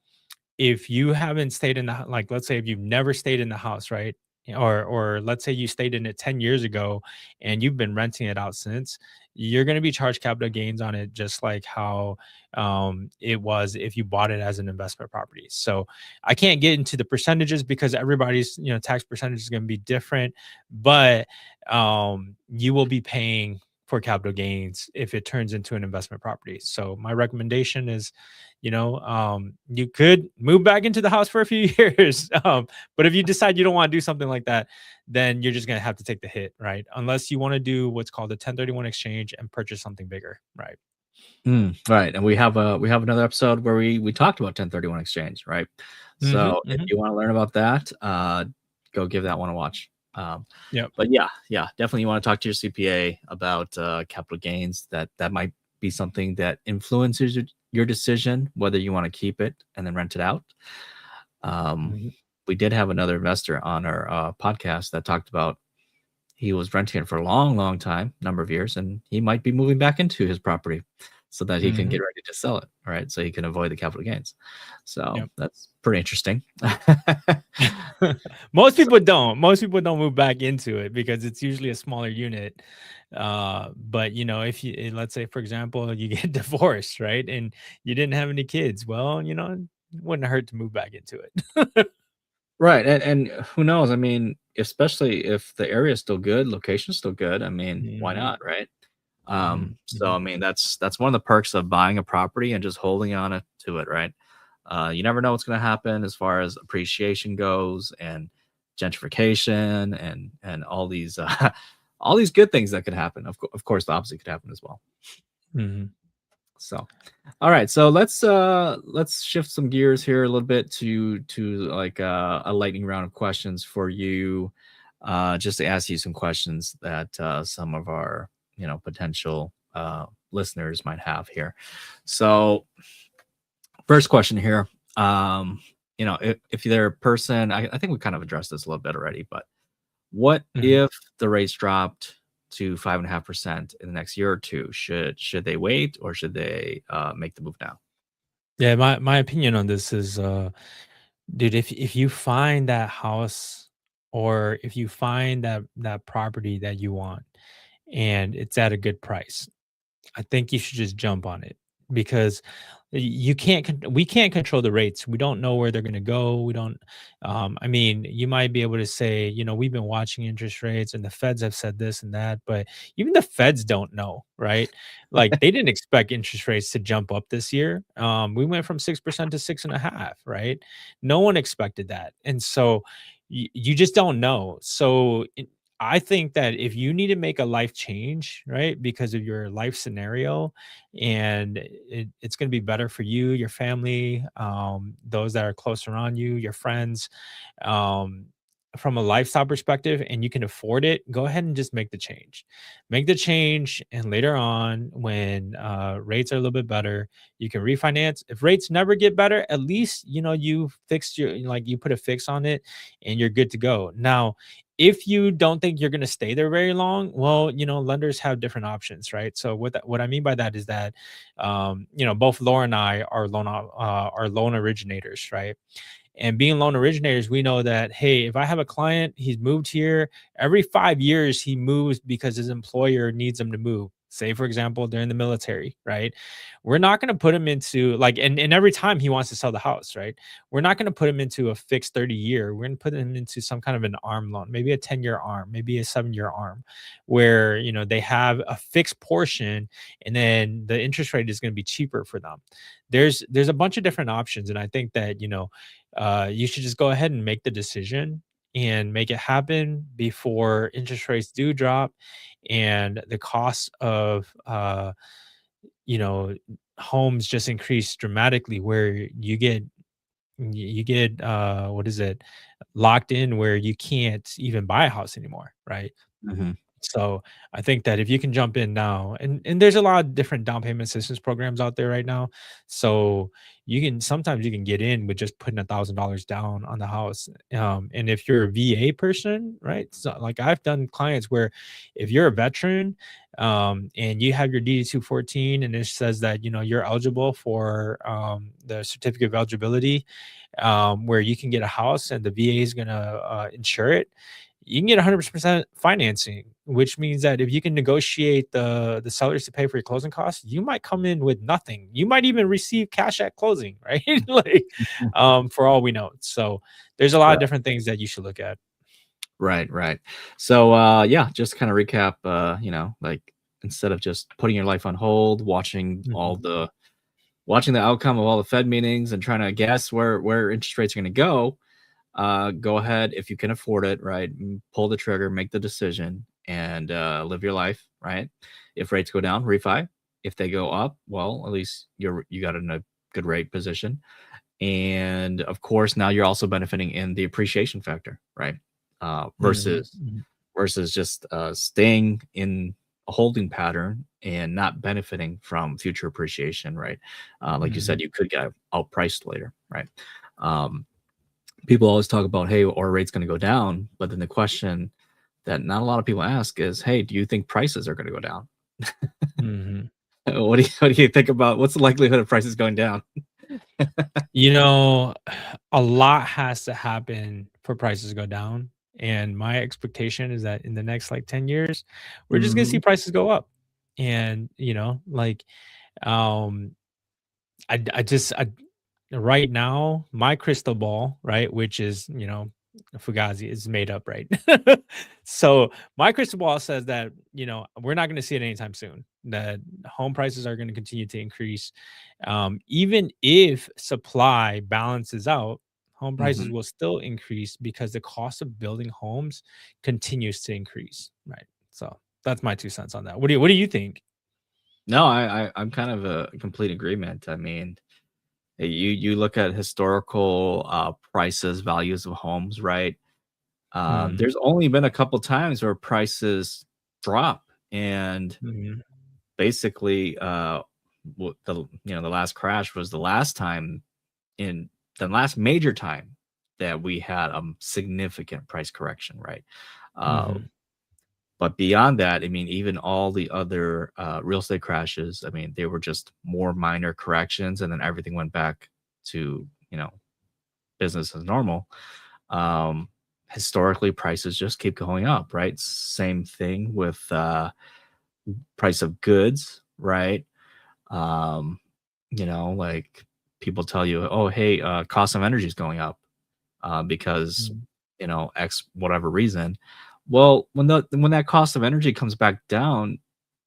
if you haven't stayed in the like, let's say if you've never stayed in the house, right? Or let's say you stayed in it 10 years ago and you've been renting it out since, you're going to be charged capital gains on it just like how it was if you bought it as an investment property. So I can't get into the percentages because everybody's, tax percentage is going to be different, but you will be paying for capital gains if it turns into an investment property. So my recommendation is, you could move back into the house for a few years. But if you decide you don't want to do something like that, then you're just going to have to take the hit, right? Unless you want to do what's called a 1031 exchange and purchase something bigger, right? Right, and we have another episode where we talked about 1031 exchange, right? Mm-hmm, So if mm-hmm. you want to learn about that, go give that one a watch. Yep. But yeah, definitely you want to talk to your CPA about capital gains. That might be something that influences your decision whether you want to keep it and then rent it out. Um, Mm-hmm. we did have another investor on our podcast that talked about he was renting it for a long, long time, number of years, and he might be moving back into his property so that he can Mm-hmm. get ready to sell it. All right, so he can avoid the capital gains. So Yep. that's pretty interesting. Most So, people don't. Most people don't move back into it because it's usually a smaller unit. But if you let's say for example you get divorced, right, and you didn't have any kids, well, it wouldn't hurt to move back into it. right, and who knows? I mean, especially if the area is still good, location's still good. I mean, why Mhm, not, right? mhm, So mhm, I mean, that's one of the perks of buying a property and just holding on it to it, right? You never know what's going to happen as far as appreciation goes and gentrification and all these all these good things that could happen. Of course, the opposite could happen as well. mhm, So, all right, so let's shift some gears here a little bit to like a lightning round of questions for you, just to ask you some questions that some of our potential listeners might have here. So, first question here. Um, if they're a person, I think we kind of addressed this a little bit already, but what mhm. if the rates dropped to 5.5% in the next year or two? Should they wait or should they make the move now? Yeah, my opinion on this is, dude, if you find that house or if you find that property that you want and it's at a good price, I think you should just jump on it because you can't we can't control the rates. We don't know where they're going to go. We don't I mean, you might be able to say, we've been watching interest rates and the feds have said this and that, but even the feds don't know, right? Like they didn't expect interest rates to jump up this year. We went from 6% to 6.5, right? No one expected that. And so you just don't know. So I think that if you need to make a life change, right, because of your life scenario, and it's going to be better for you, your family, those that are close around you, your friends, um, from a lifestyle perspective, and you can afford it, go ahead and just make the change. Make the change, and later on, when rates are a little bit better, you can refinance. If rates never get better, at least you fixed like you put a fix on it, and you're good to go. Now, if you don't think you're going to stay there very long, well, lenders have different options, right? So what I mean by that is that, both Laura and I are loan originators, right? And being loan originators, we know that, hey, if I have a client, he's moved here, every 5 years he moves because his employer needs him to move. Say, for example, they're in the military, right? We're not going to put him into like, and every time he wants to sell the house, right? We're not going to put him into a fixed 30 year. We're going to put him into some kind of an arm loan, maybe a 10-year arm, maybe a 7-year arm, where, they have a fixed portion and then the interest rate is going to be cheaper for them. There's a bunch of different options. And I think that, you should just go ahead and make the decision and make it happen before interest rates do drop and the cost of you know homes just increase dramatically where you get what is it, locked in where you can't even buy a house anymore, right? Mhm. So I think that if you can jump in now, and there's a lot of different down payment assistance programs out there right now. So you can sometimes you can get in with just putting $1,000 down on the house. And if you're a VA person, right? So like I've done clients where if you're a veteran, and you have your DD 214 and it says that you're eligible for the certificate of eligibility, where you can get a house and the VA is gonna insure it, you can get 100% financing, which means that if you can negotiate the sellers to pay for your closing costs, you might come in with nothing. You might even receive cash at closing, right? Like, for all we know. So there's a lot of Right. different things that you should look at. Right, right. So, yeah, just to kind of recap, like instead of just putting your life on hold, Mhm, watching the outcome of all the Fed meetings and trying to guess where interest rates are going to go, go ahead if you can afford it, right? Pull the trigger, make the decision, and live your life, right? If rates go down, refi. If they go up, well, at least you got in a good rate position. And of course, now you're also benefiting in the appreciation factor, right? mhm, Versus mhm, just staying in a holding pattern and not benefiting from future appreciation, right? Like you said, mhm, you could get outpriced later, right? Um, People always talk about, hey, our rate's going to go down, but then the question that not a lot of people ask is, hey, do you think prices are going to go down? mhm. What do you think about what's the likelihood of prices going down? You know, a lot has to happen for prices to go down, and my expectation is that in the next, like, 10 years, we're just gonna see Hmm. prices go up, and, like, um, I just right now, my crystal ball, right, which is, Fugazi is made up, right? So, my crystal ball says that, we're not gonna see it anytime soon, that home prices are gonna continue to increase. Even if supply balances out, home prices Hmm. will still increase because the cost of building homes continues to increase, right? So, that's my 2 cents on that. What do you think? No, I'm kind of a complete agreement. I mean, you look at historical prices, values of homes, right? Mhm, There's only been a couple times where prices drop, and mhm, basically, the last crash was the last time in the last major time that we had a significant price correction, right? Uh, mhm, but beyond that, I mean, even all the other real estate crashes, I mean, they were just more minor corrections, and then everything went back to business as normal. Um, Historically, prices just keep going up, right? Same thing with price of goods, right? Um, like people tell you, oh, hey, cost of energy is going up because mhm. X whatever reason. Well, when that cost of energy comes back down,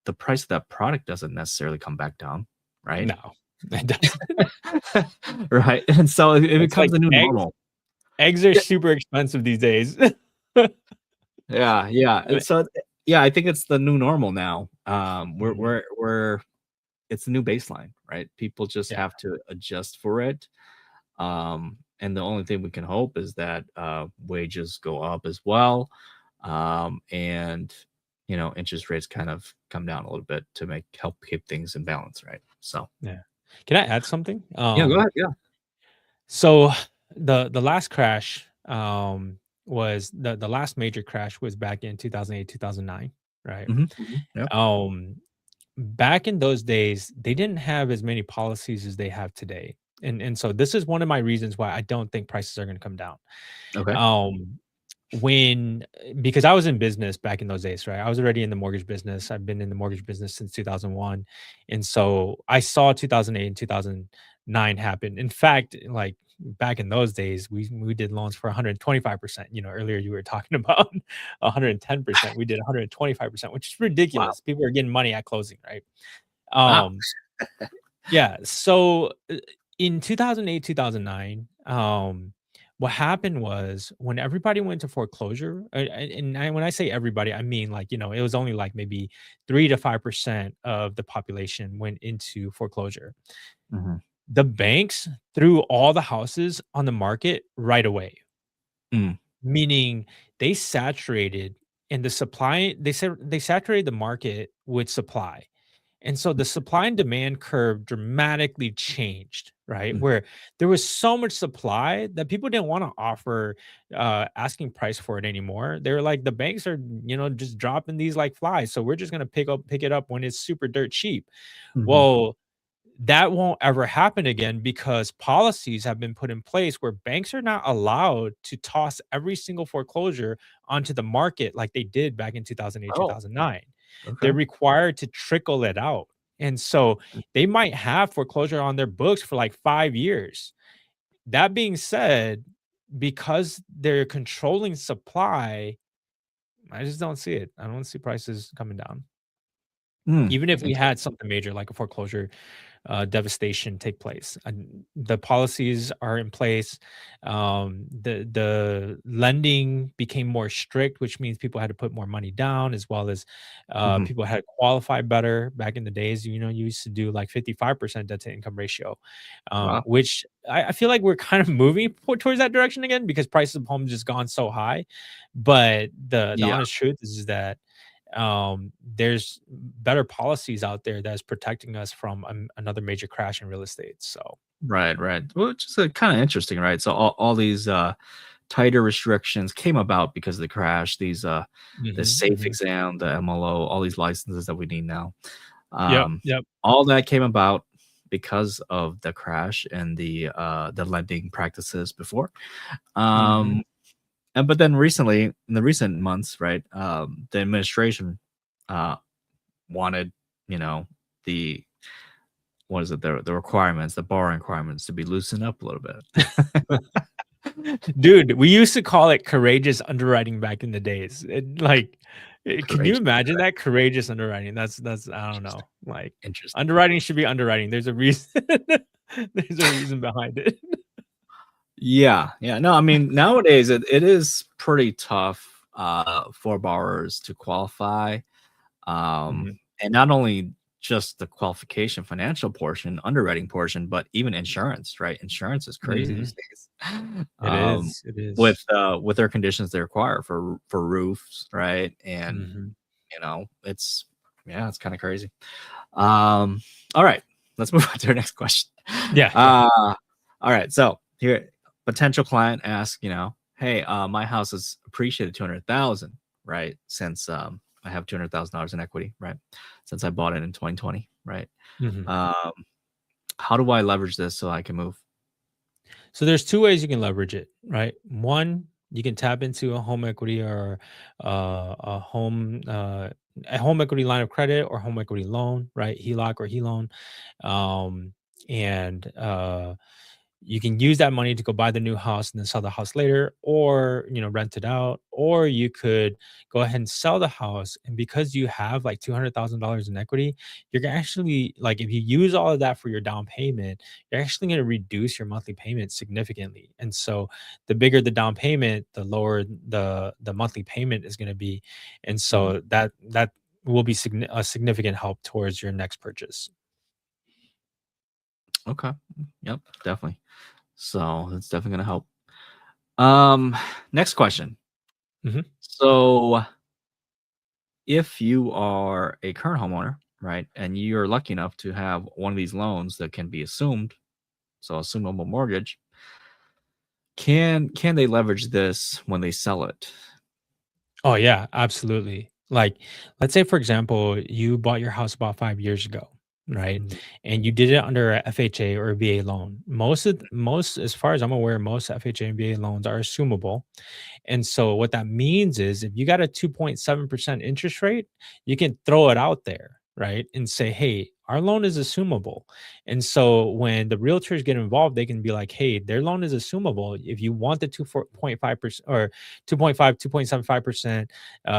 the price of that product doesn't necessarily come back down, right? No, it doesn't. Right, and so it It's becomes like the new eggs. normal. Eggs are Yeah, super expensive these days. yeah, yeah, and Right. so yeah, I think it's the new normal now. Mhm. We're it's the new baseline, right? People just Yeah, have to adjust for it. And the only thing we can hope is that wages go up as well, and interest rates kind of come down a little bit to make help keep things in balance, right? So yeah. Can I add something? yeah, go ahead. Yeah. So the last crash, was the last major crash was back in 2008, 2009, right? Hmm. Hmm. Yep. Um, Back in those days, they didn't have as many policies as they have today. And so this is one of my reasons why I don't think prices are gonna come down. Okay. Um, when because I was in business back in those days, right? I was already in the mortgage business. I've been in the mortgage business since 2001. And so I saw 2008 and 2009 happen. In fact, like back in those days, we did loans for 125%. Earlier you were talking about 110%. We did 125%, which is Wow. ridiculous. People are getting money at closing, right? Wow. Um, yeah. So in 2008, 2009, what happened was when everybody went to foreclosure, when I say everybody, I mean like, it was only like maybe 3 to 5% of the population went into foreclosure. Hmm. The banks threw all the houses on the market right away, Mm. meaning they saturated and the supply they said they saturated the market with supply. And so the supply and demand curve dramatically changed, right? Mhm. Where there was so much supply that people didn't want to offer asking price for it anymore. They were like, the banks are, just dropping these like flies. So we're just gonna pick it up when it's super dirt cheap. Mhm. Well, that won't ever happen again because policies have been put in place where banks are not allowed to toss every single foreclosure onto the market like they did back in 2008, Oh, 2009. okay. They're required to trickle it out. And so they might have foreclosure on their books for like 5 years. That being said, because they're controlling supply, I just don't see it. I don't see prices coming down. Mm, Even if we interesting. had something major like a foreclosure devastation take place. And the policies are in place. The lending became more strict, which means people had to put more money down, as well as Mhm. people had to qualify better. Back in the days, you used to do like 55% debt to income ratio, Wow. which I feel like we're kind of moving towards that direction again because prices of homes just gone so high. But the Yeah. honest truth is that there's better policies out there that's protecting us from another major crash in real estate. So, Right, right. Well, it's just, kinda interesting, right? So all these, tighter restrictions came about because of the crash, these, the mhm, SAFE mhm. exam, the MLO, all these licenses that we need now. Yep, Um, yep. all that came about because of the crash and the lending practices before. Mhm, Um, and but then recently, in the recent months, right, the administration, uh, wanted, you know, the what is it? The requirements, the borrowing requirements to be loosened up a little bit. dude, we used to call it courageous underwriting back in the days. Can you Courageous imagine underwriting. that courageous underwriting? That's I don't Interesting. know. Like Interesting. underwriting should be underwriting. There's a reason. There's a reason behind it. Yeah, yeah. No, I mean, nowadays it is pretty tough for borrowers to qualify. Mhm, And not only just the qualification financial portion, underwriting portion, but even insurance, right? Insurance is crazy mhm. these days. It Um, is. It is. with their conditions they require for roofs, right? And Mhm. it's yeah, it's kind of crazy. Um, all right, let's move on to our next question. Yeah, yeah. Uh, all right, so here, potential client asks, hey, my house is appreciated 200,000, right? Since I have $200,000 in equity, right? Since I bought it in 2020, right? Mhm. Um, how do I leverage this so I can move? So there's two ways you can leverage it, right? One, you can tap into a home equity or a home equity line of credit or home equity loan, right? HELOC or HELOan, and you can use that money to go buy the new house and then sell the house later, or rent it out, or you could go ahead and sell the house. And because you have like $200,000 in equity, you're actually like, if you use all of that for your down payment, you're actually going to reduce your monthly payment significantly. And so the bigger the down payment, the lower the monthly payment is going to be. And Mhm. so that will be a significant help towards your next purchase. Okay. Yep, definitely. So that's definitely gonna help. Um, next question. Mhm. So if you are a current homeowner, right, and you're lucky enough to have one of these loans that can be assumed, so assumable mortgage, can they leverage this when they sell it? Oh yeah, absolutely. Like, let's say for example, you bought your house about 5 years ago, right? Mhm, And you did it under a FHA or a VA loan. Most, as far as I'm aware, most FHA and VA loans are assumable. And so what that means is if you got a 2.7% interest rate, you can throw it out there, right? And say, hey, our loan is assumable. And so when the realtors get involved, they can be like, hey, their loan is assumable. If you want the 2.5% or 2.5, 2.75%,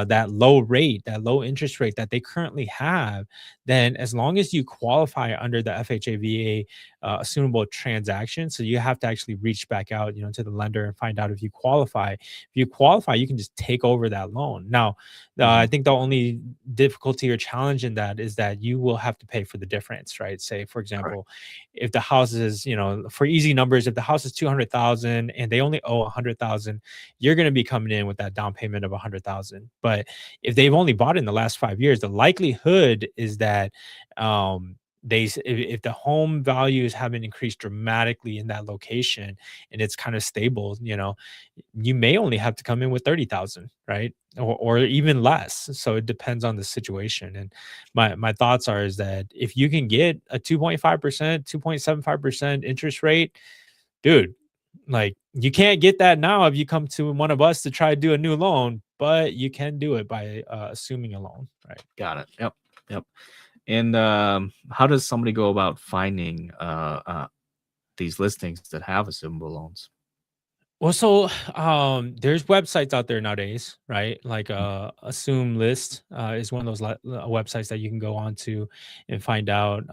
that low rate, that low interest rate that they currently have, then as long as you qualify under the FHA VA assumable transaction, so you have to actually reach back out, to the lender and find out if you qualify. If you qualify, you can just take over that loan. Now, I mhm, think the only difficulty or challenge in that is that you will have to pay for the difference, right? Say, for Correct. example, if the house is, for easy numbers, if the house is 200,000 and they only owe 100,000, you're going to be coming in with that down payment of 100,000. But if they've only bought it in the last 5 years, the likelihood is that if the home values haven't increased dramatically in that location and it's kind of stable, you may only have to come in with 30,000, right? Or even less. So it depends on the situation. And my thoughts are is that if you can get a 2.5%, 2.75% interest rate, dude, like you can't get that now if you come to one of us to try to do a new loan, but you can do it by assuming a loan, right? Got it. Yep. Yep. And how does somebody go about finding these listings that have assumable loans? Well, so there's websites out there nowadays, right? Like Assume List is one of those websites that you can go on to and find out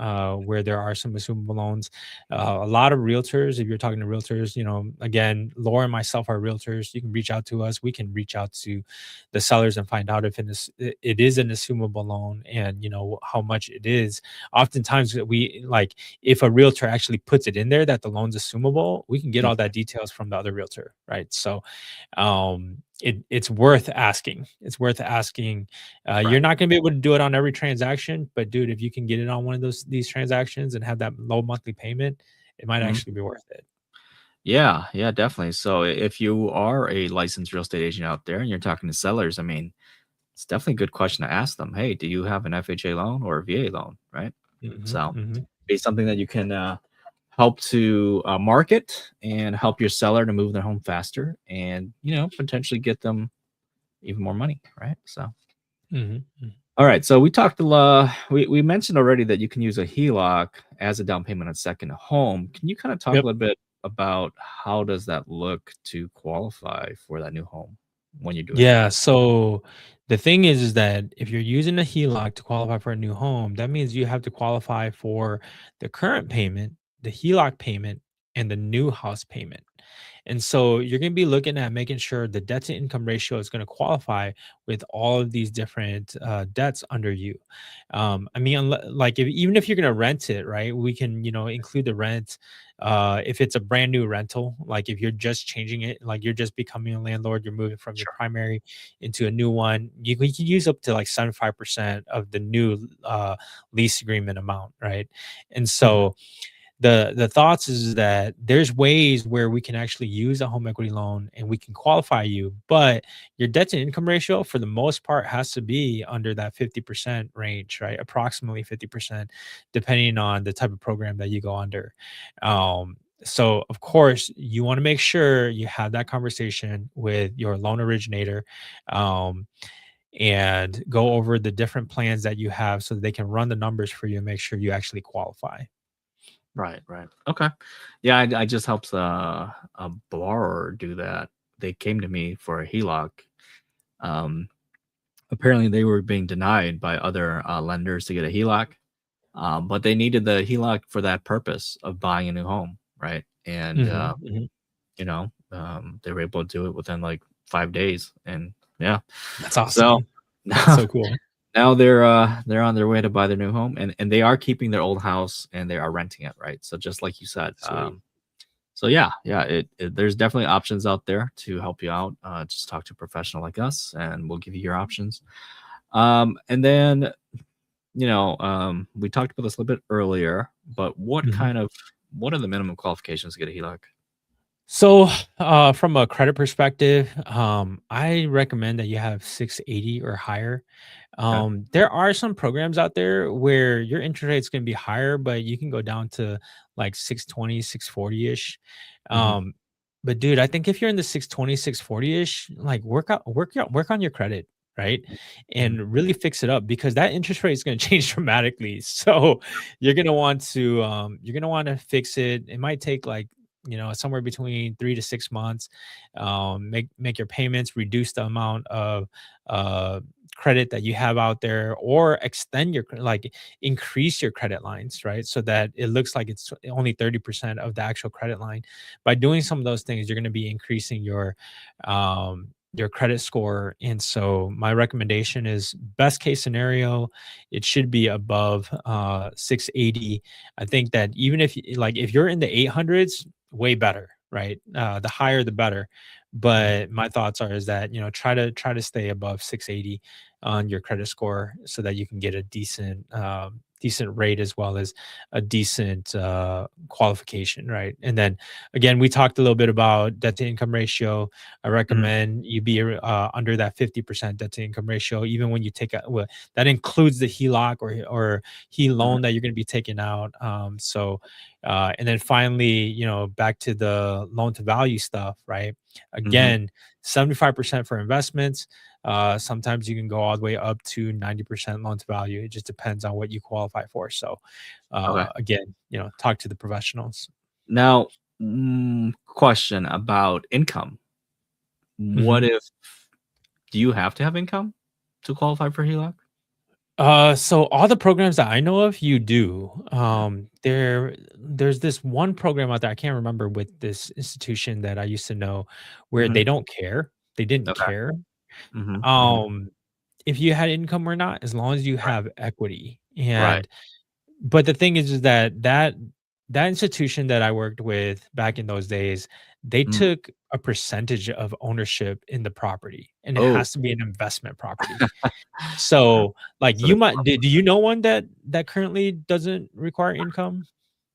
where there are some assumable loans. A lot of realtors, if you're talking to realtors, again, Laura and myself are realtors. You can reach out to us. We can reach out to the sellers and find out if it is an assumable loan and how much it is. Oftentimes, we like if a realtor actually puts it in there that the loan's assumable, we can get all that details from the other realtor, right? So it's worth asking. It's worth asking. You're Right. not going to be able to do it on every transaction, but dude, if you can get it on one of these transactions and have that low monthly payment, it might Mhm. actually be worth it. Yeah, yeah, definitely. So if you are a licensed real estate agent out there and you're talking to sellers, I mean, it's definitely a good question to ask them. Hey, do you have an FHA loan or a VA loan? Right. Hmm. So Hmm. be something that you can help to market and help your seller to move their home faster and, potentially get them even more money. Right. So, Hmm. all right. So we talked a lot. We mentioned already that you can use a HELOC as a down payment on second home. Can you kind of talk a Yep. little bit about how does that look to qualify for that new home when you're doing that? Yeah. So the thing is that if you're using a HELOC to qualify for a new home, that means you have to qualify for the current payment, the HELOC payment, and the new house payment. And so you're going to be looking at making sure the debt to income ratio is going to qualify with all of these different debts under you. I mean, like even if you're going to rent it, right? We can, include the rent. If it's a brand new rental, like if you're just changing it, like you're just becoming a landlord, you're moving from your Sure. primary into a new one, you can use up to like 75% of the new lease agreement amount, right? And Mhm. so the thoughts is that there's ways where we can actually use a home equity loan and we can qualify you, but your debt to income ratio for the most part has to be under that 50% range, right? Approximately 50%, depending on the type of program that you go under. So of course you want to make sure you have that conversation with your loan originator, um, and go over the different plans that you have so that they can run the numbers for you and make sure you actually qualify. Right, right. Okay. Yeah, I just helped a borrower do that. They came to me for a HELOC. Um, Apparently, they were being denied by other lenders to get a HELOC, but they needed the HELOC for that purpose of buying a new home, right? And Mhm, mhm. they were able to do it within like 5 days, and yeah. That's So awesome. That's now, so cool. now they're on their way to buy their new home, and they are keeping their old house and they are renting it, right? So just like you said, Sweet. so yeah, yeah, there's definitely options out there to help you out. Just talk to a professional like us, and we'll give you your options. And then we talked about this a little bit earlier, but Mhm. what are the minimum qualifications to get a HELOC? So, from a credit perspective, I recommend that you have 680 or higher. Okay. There are some programs out there where your interest rate is going to be higher, but you can go down to like 620, 640 ish. Hmm. Um, but dude, I think if you're in the 620, 640 ish, like work on your credit, right? Hmm. And really fix it up because that interest rate is going to change dramatically. So you're gonna want to fix it. It might take like somewhere between 3 to 6 months. Make your payments, reduce the amount of uh credit that you have out there, or extend like increase your credit lines, right? So that it looks like it's only 30% of the actual credit line. By doing some of those things, you're going to be increasing your your credit score. And so my recommendation is best case scenario, it should be above 680. I think that even if you're in the 800s, way better, right? The higher the better. Mhm. But my thoughts are is that, try to stay above 680 on your credit score so that you can get a decent rate as well as a decent qualification, right? And then again, we talked a little bit about debt to income ratio. I Mhm. recommend you be under that 50% debt to income ratio, even when you take out, well, that includes the HELOC or HE Mhm. loan that you're going to be taking out. And then finally, back to the loan to value stuff, right? Mhm. Again, 75% for investments. Sometimes you can go all the way up to 90% loan to value. It just depends on what you qualify for. So, Okay. again, talk to the professionals. Now, question about income. What if do you have to have income to qualify for HELOC? So all the programs that I know of, you do. Mhm. There's this one program out there, I can't remember with this institution that I used to know, where they Mhm. don't care. They didn't Okay. care. Mhm. Mhm. Um, if you had income or not, as long as you Right. have equity. Right. But the thing is that institution that I worked with back in those days, they Mm. took a percentage of ownership in the property, and it Oh. has to be an investment property. So, like, So the you might do you know one that currently doesn't require income?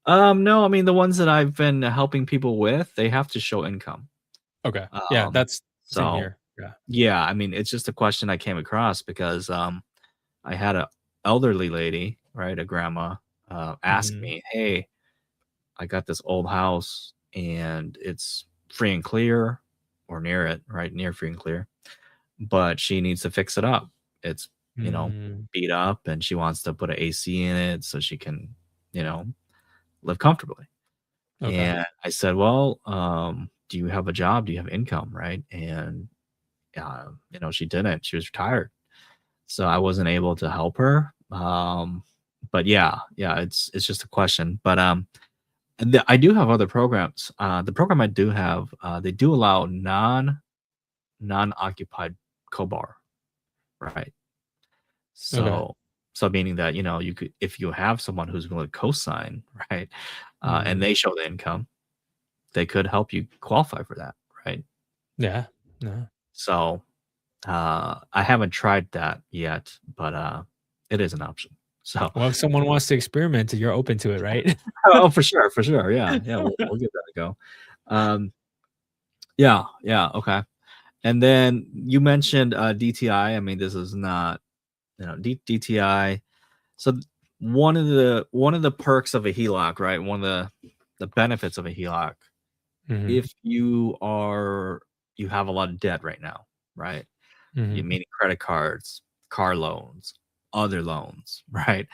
no, I mean, the ones that I've been helping people with, they have to show income. Okay. Yeah, Um, that's same so here. Yeah. yeah, I mean, it's just a question I came across because, I had a elderly lady, right, a grandma, ask Mhm. me, "Hey, I got this old house and it's free and clear or near it, right? Near free and clear, but she needs to fix it up. It's, Mm, beat up and she wants to put an AC in it so she can, you know, live comfortably." okay. And I said, "Well, do you have a job? Do you have income?" Right. And, she didn't. She was retired. So I wasn't able to help her. But yeah, it's just a question. But I do have other programs. The program I do have, they do allow non-occupied co-bar, right? Okay. So meaning that you could, if you have someone who's going to co-sign, right, and Mm, they show the income, they could help you qualify for that, right? yeah. No. So I haven't tried that yet, but it is an option. So Well, if someone wants to experiment, you're open to it, right? oh, for sure, yeah, we'll give that a go. Um, yeah, okay. And then you mentioned, DTI. I mean, this is not, DTI. So one of the perks of a HELOC, right? One of the benefits of a HELOC, Mhm. if you have a lot of debt right now, right? You Mhm. meaning credit cards, car loans, other loans, right?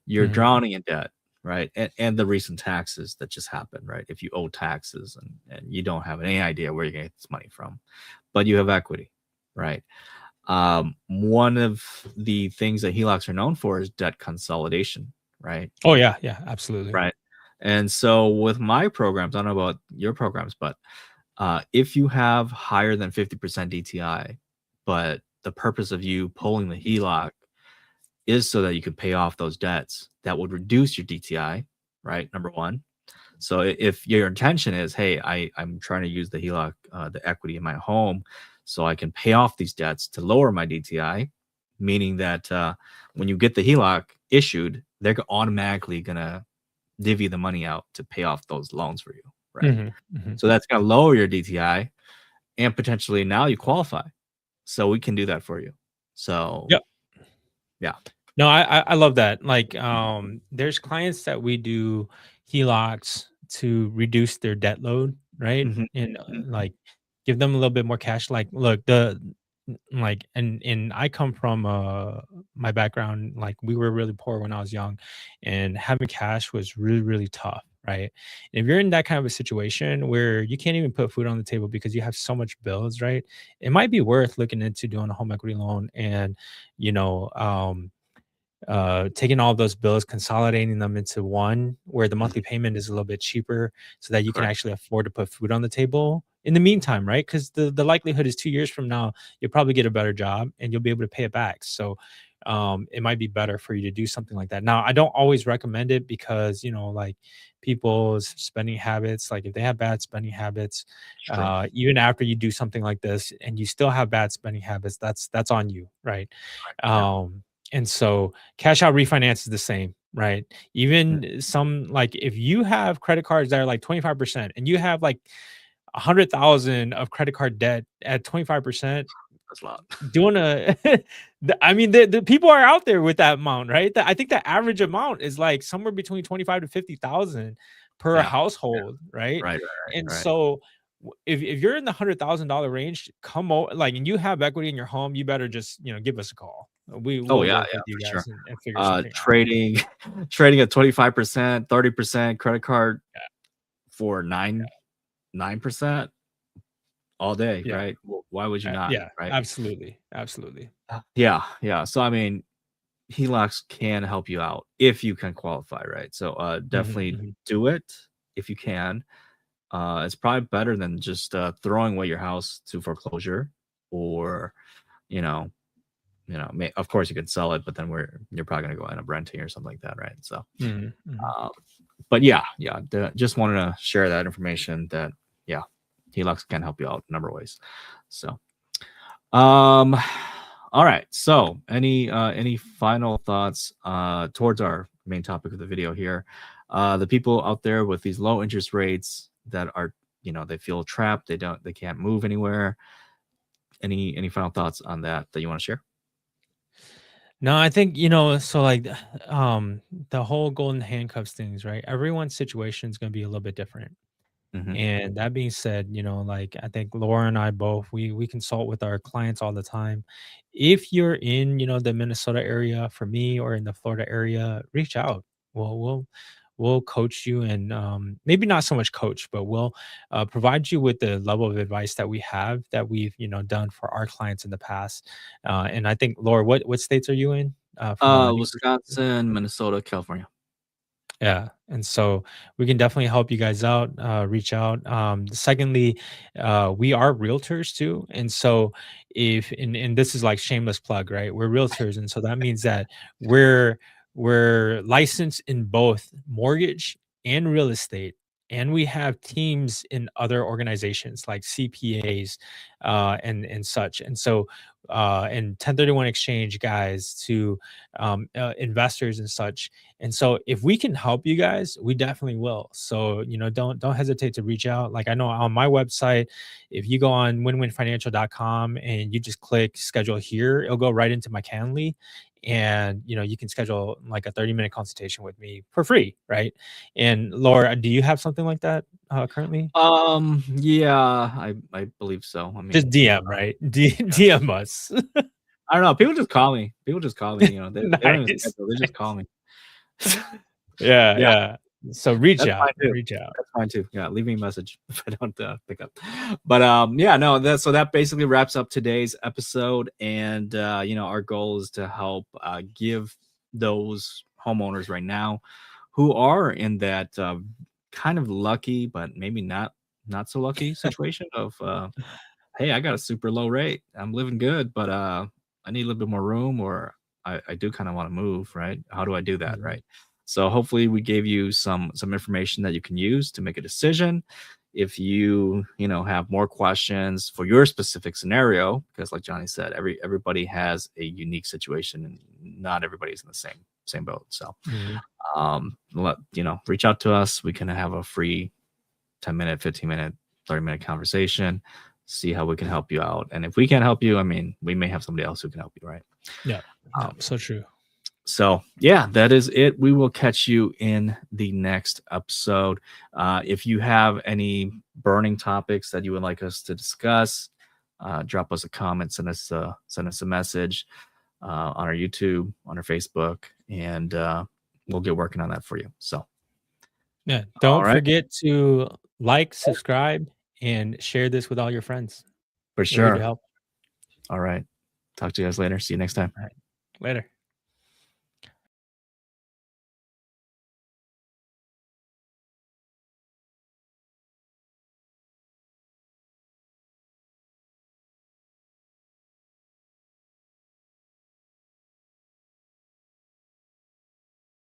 You're Mhm. drowning in debt, right? And the recent taxes that just happened, right? If you owe taxes and you don't have any idea where you're gonna get this money from, but you have equity, right? One of the things that HELOCs are known for is debt consolidation, right? Oh, yeah, yeah, absolutely. Right. And so with my programs, I don't know about your programs, but if you have higher than 50% DTI, but the purpose of you pulling the HELOC is so that you can pay off those debts, that would reduce your DTI, right? Number one. So if your intention is, hey, I'm trying to use the HELOC, the equity in my home, so I can pay off these debts to lower my DTI, meaning that when you get the HELOC issued, they're automatically gonna divvy the money out to pay off those loans for you, right? Mhm. Mhm. So that's gonna lower your DTI, and potentially now you qualify. So we can do that for you. So Yep. yeah. No, I love that. Like, there's clients that we do HELOCs to reduce their debt load, right? Mhm, And mhm, like give them a little bit more cash. Like, look, like, and I come from my background. Like, we were really poor when I was young, and having cash was really really tough. Right. If you're in that kind of a situation where you can't even put food on the table because you have so much bills, right? It might be worth looking into doing a home equity loan and, you know, taking all of those bills, consolidating them into one where the mhm. monthly payment is a little bit cheaper so that you can Correct. actually afford to put food on the table. in the meantime, right? Because the likelihood is 2 years from now, you'll probably get a better job and you'll be able to pay it back. So it might be better for you to do something like that. Now, I don't always recommend it because, like people's spending habits, like if they have bad spending habits, True. even after you do something like this and you still have bad spending habits, that's on you, right? Yeah. And so cash out refinance is the same, right? Mm, Even some, like if you have credit cards that are like 25% and you have like 100,000 of credit card debt at 25%, that's a lot. doing a I mean, the people are out there with that amount, right? I think the average amount is like somewhere between 25 to 50,000 per Yeah. household, right? Right. And Right. so if you're in the $100,000 range, come over, like, and you have equity in your home, you better just, give us a call. Oh We'll yeah, work yeah, with you for guys sure. and figure something out. Trading trading at 25%, 30% credit card for 9% all day, Yeah. right? Why would you not, Yeah, right? absolutely. Absolutely. Yeah, yeah. So I mean, HELOCs can help you out if you can qualify, right? So Mhm, definitely mhm. do it if you can. It's probably better than just throwing away your house to foreclosure, or you know, of course you could sell it, but then you're probably gonna go end up renting or something like that, right? So, Mhm, mhm. uh, but yeah, yeah, just wanted to share that information that yeah, HELOCs can help you out a number of ways. So, um, all right. So, any final thoughts towards our main topic of the video here? The people out there with these low interest rates that are, they feel trapped. They can't move anywhere. Any final thoughts on that you want to share? No, I think, so like the whole golden handcuffs things, right? Everyone's situation is going to be a little bit different. Hmm. And that being said, like I think Laura and I both, we consult with our clients all the time. If you're in, the Minnesota area for me, or in the Florida area, reach out. We'll coach you, and maybe not so much coach, but we'll provide you with the level of advice that we have, that we've, done for our clients in the past. And I think, Laura, what states are you in from a lending perspective? Wisconsin, Minnesota, California. Yeah. And so we can definitely help you guys out, reach out. Secondly, we are realtors too. And so and this is like shameless plug, right? We're realtors. And so that means that we're, we're licensed in both mortgage and real estate. And we have teams in other organizations like CPAs, and such. And so, and 1031 exchange guys to investors and such. And so if we can help you guys, we definitely will. So, don't hesitate to reach out. Like I know on my website, if you go on winwinfinancial.com and you just click schedule here, it'll go right into my Calendly. And you can schedule like a 30-minute consultation with me for free, right? And Laura, do you have something like that currently? Yeah, I believe so. I Just mean, DM, right? yeah. DM us. I don't know. People just call me. People just call me. They don't even Nice. schedule. They just call me. Yeah, Yeah, yeah. So reach that's fine out, too. reach out. That's fine too. Yeah, leave me a message if I don't pick up. But yeah, no. That basically wraps up today's episode, and our goal is to help give those homeowners right now who are in that kind of lucky, but maybe not so lucky situation of hey, I got a super low rate. I'm living good, but I need a little bit more room, or I do kind of want to move, right? How do I do that, Mhm. right? So hopefully we gave you some information that you can use to make a decision. If you have more questions for your specific scenario, because like Johnny said, everybody has a unique situation, and not everybody's in the same boat. So Mhm. reach out to us. We can have a free 10-minute, 15-minute, 30-minute conversation, see how we can help you out. And if we can't help you, I mean, we may have somebody else who can help you, right? Yeah. Yeah. Um, So true. so yeah, that is it. We will catch you in the next episode. If you have any burning topics that you would like us to discuss, drop us a comment, send us a message on our YouTube, on our Facebook, and we'll get working on that for you. So, Yeah. all Don't right, forget to like, subscribe, and share this with all your friends. for We're here to sure. help. All right. Talk to you guys later. See you next time. All right. Later.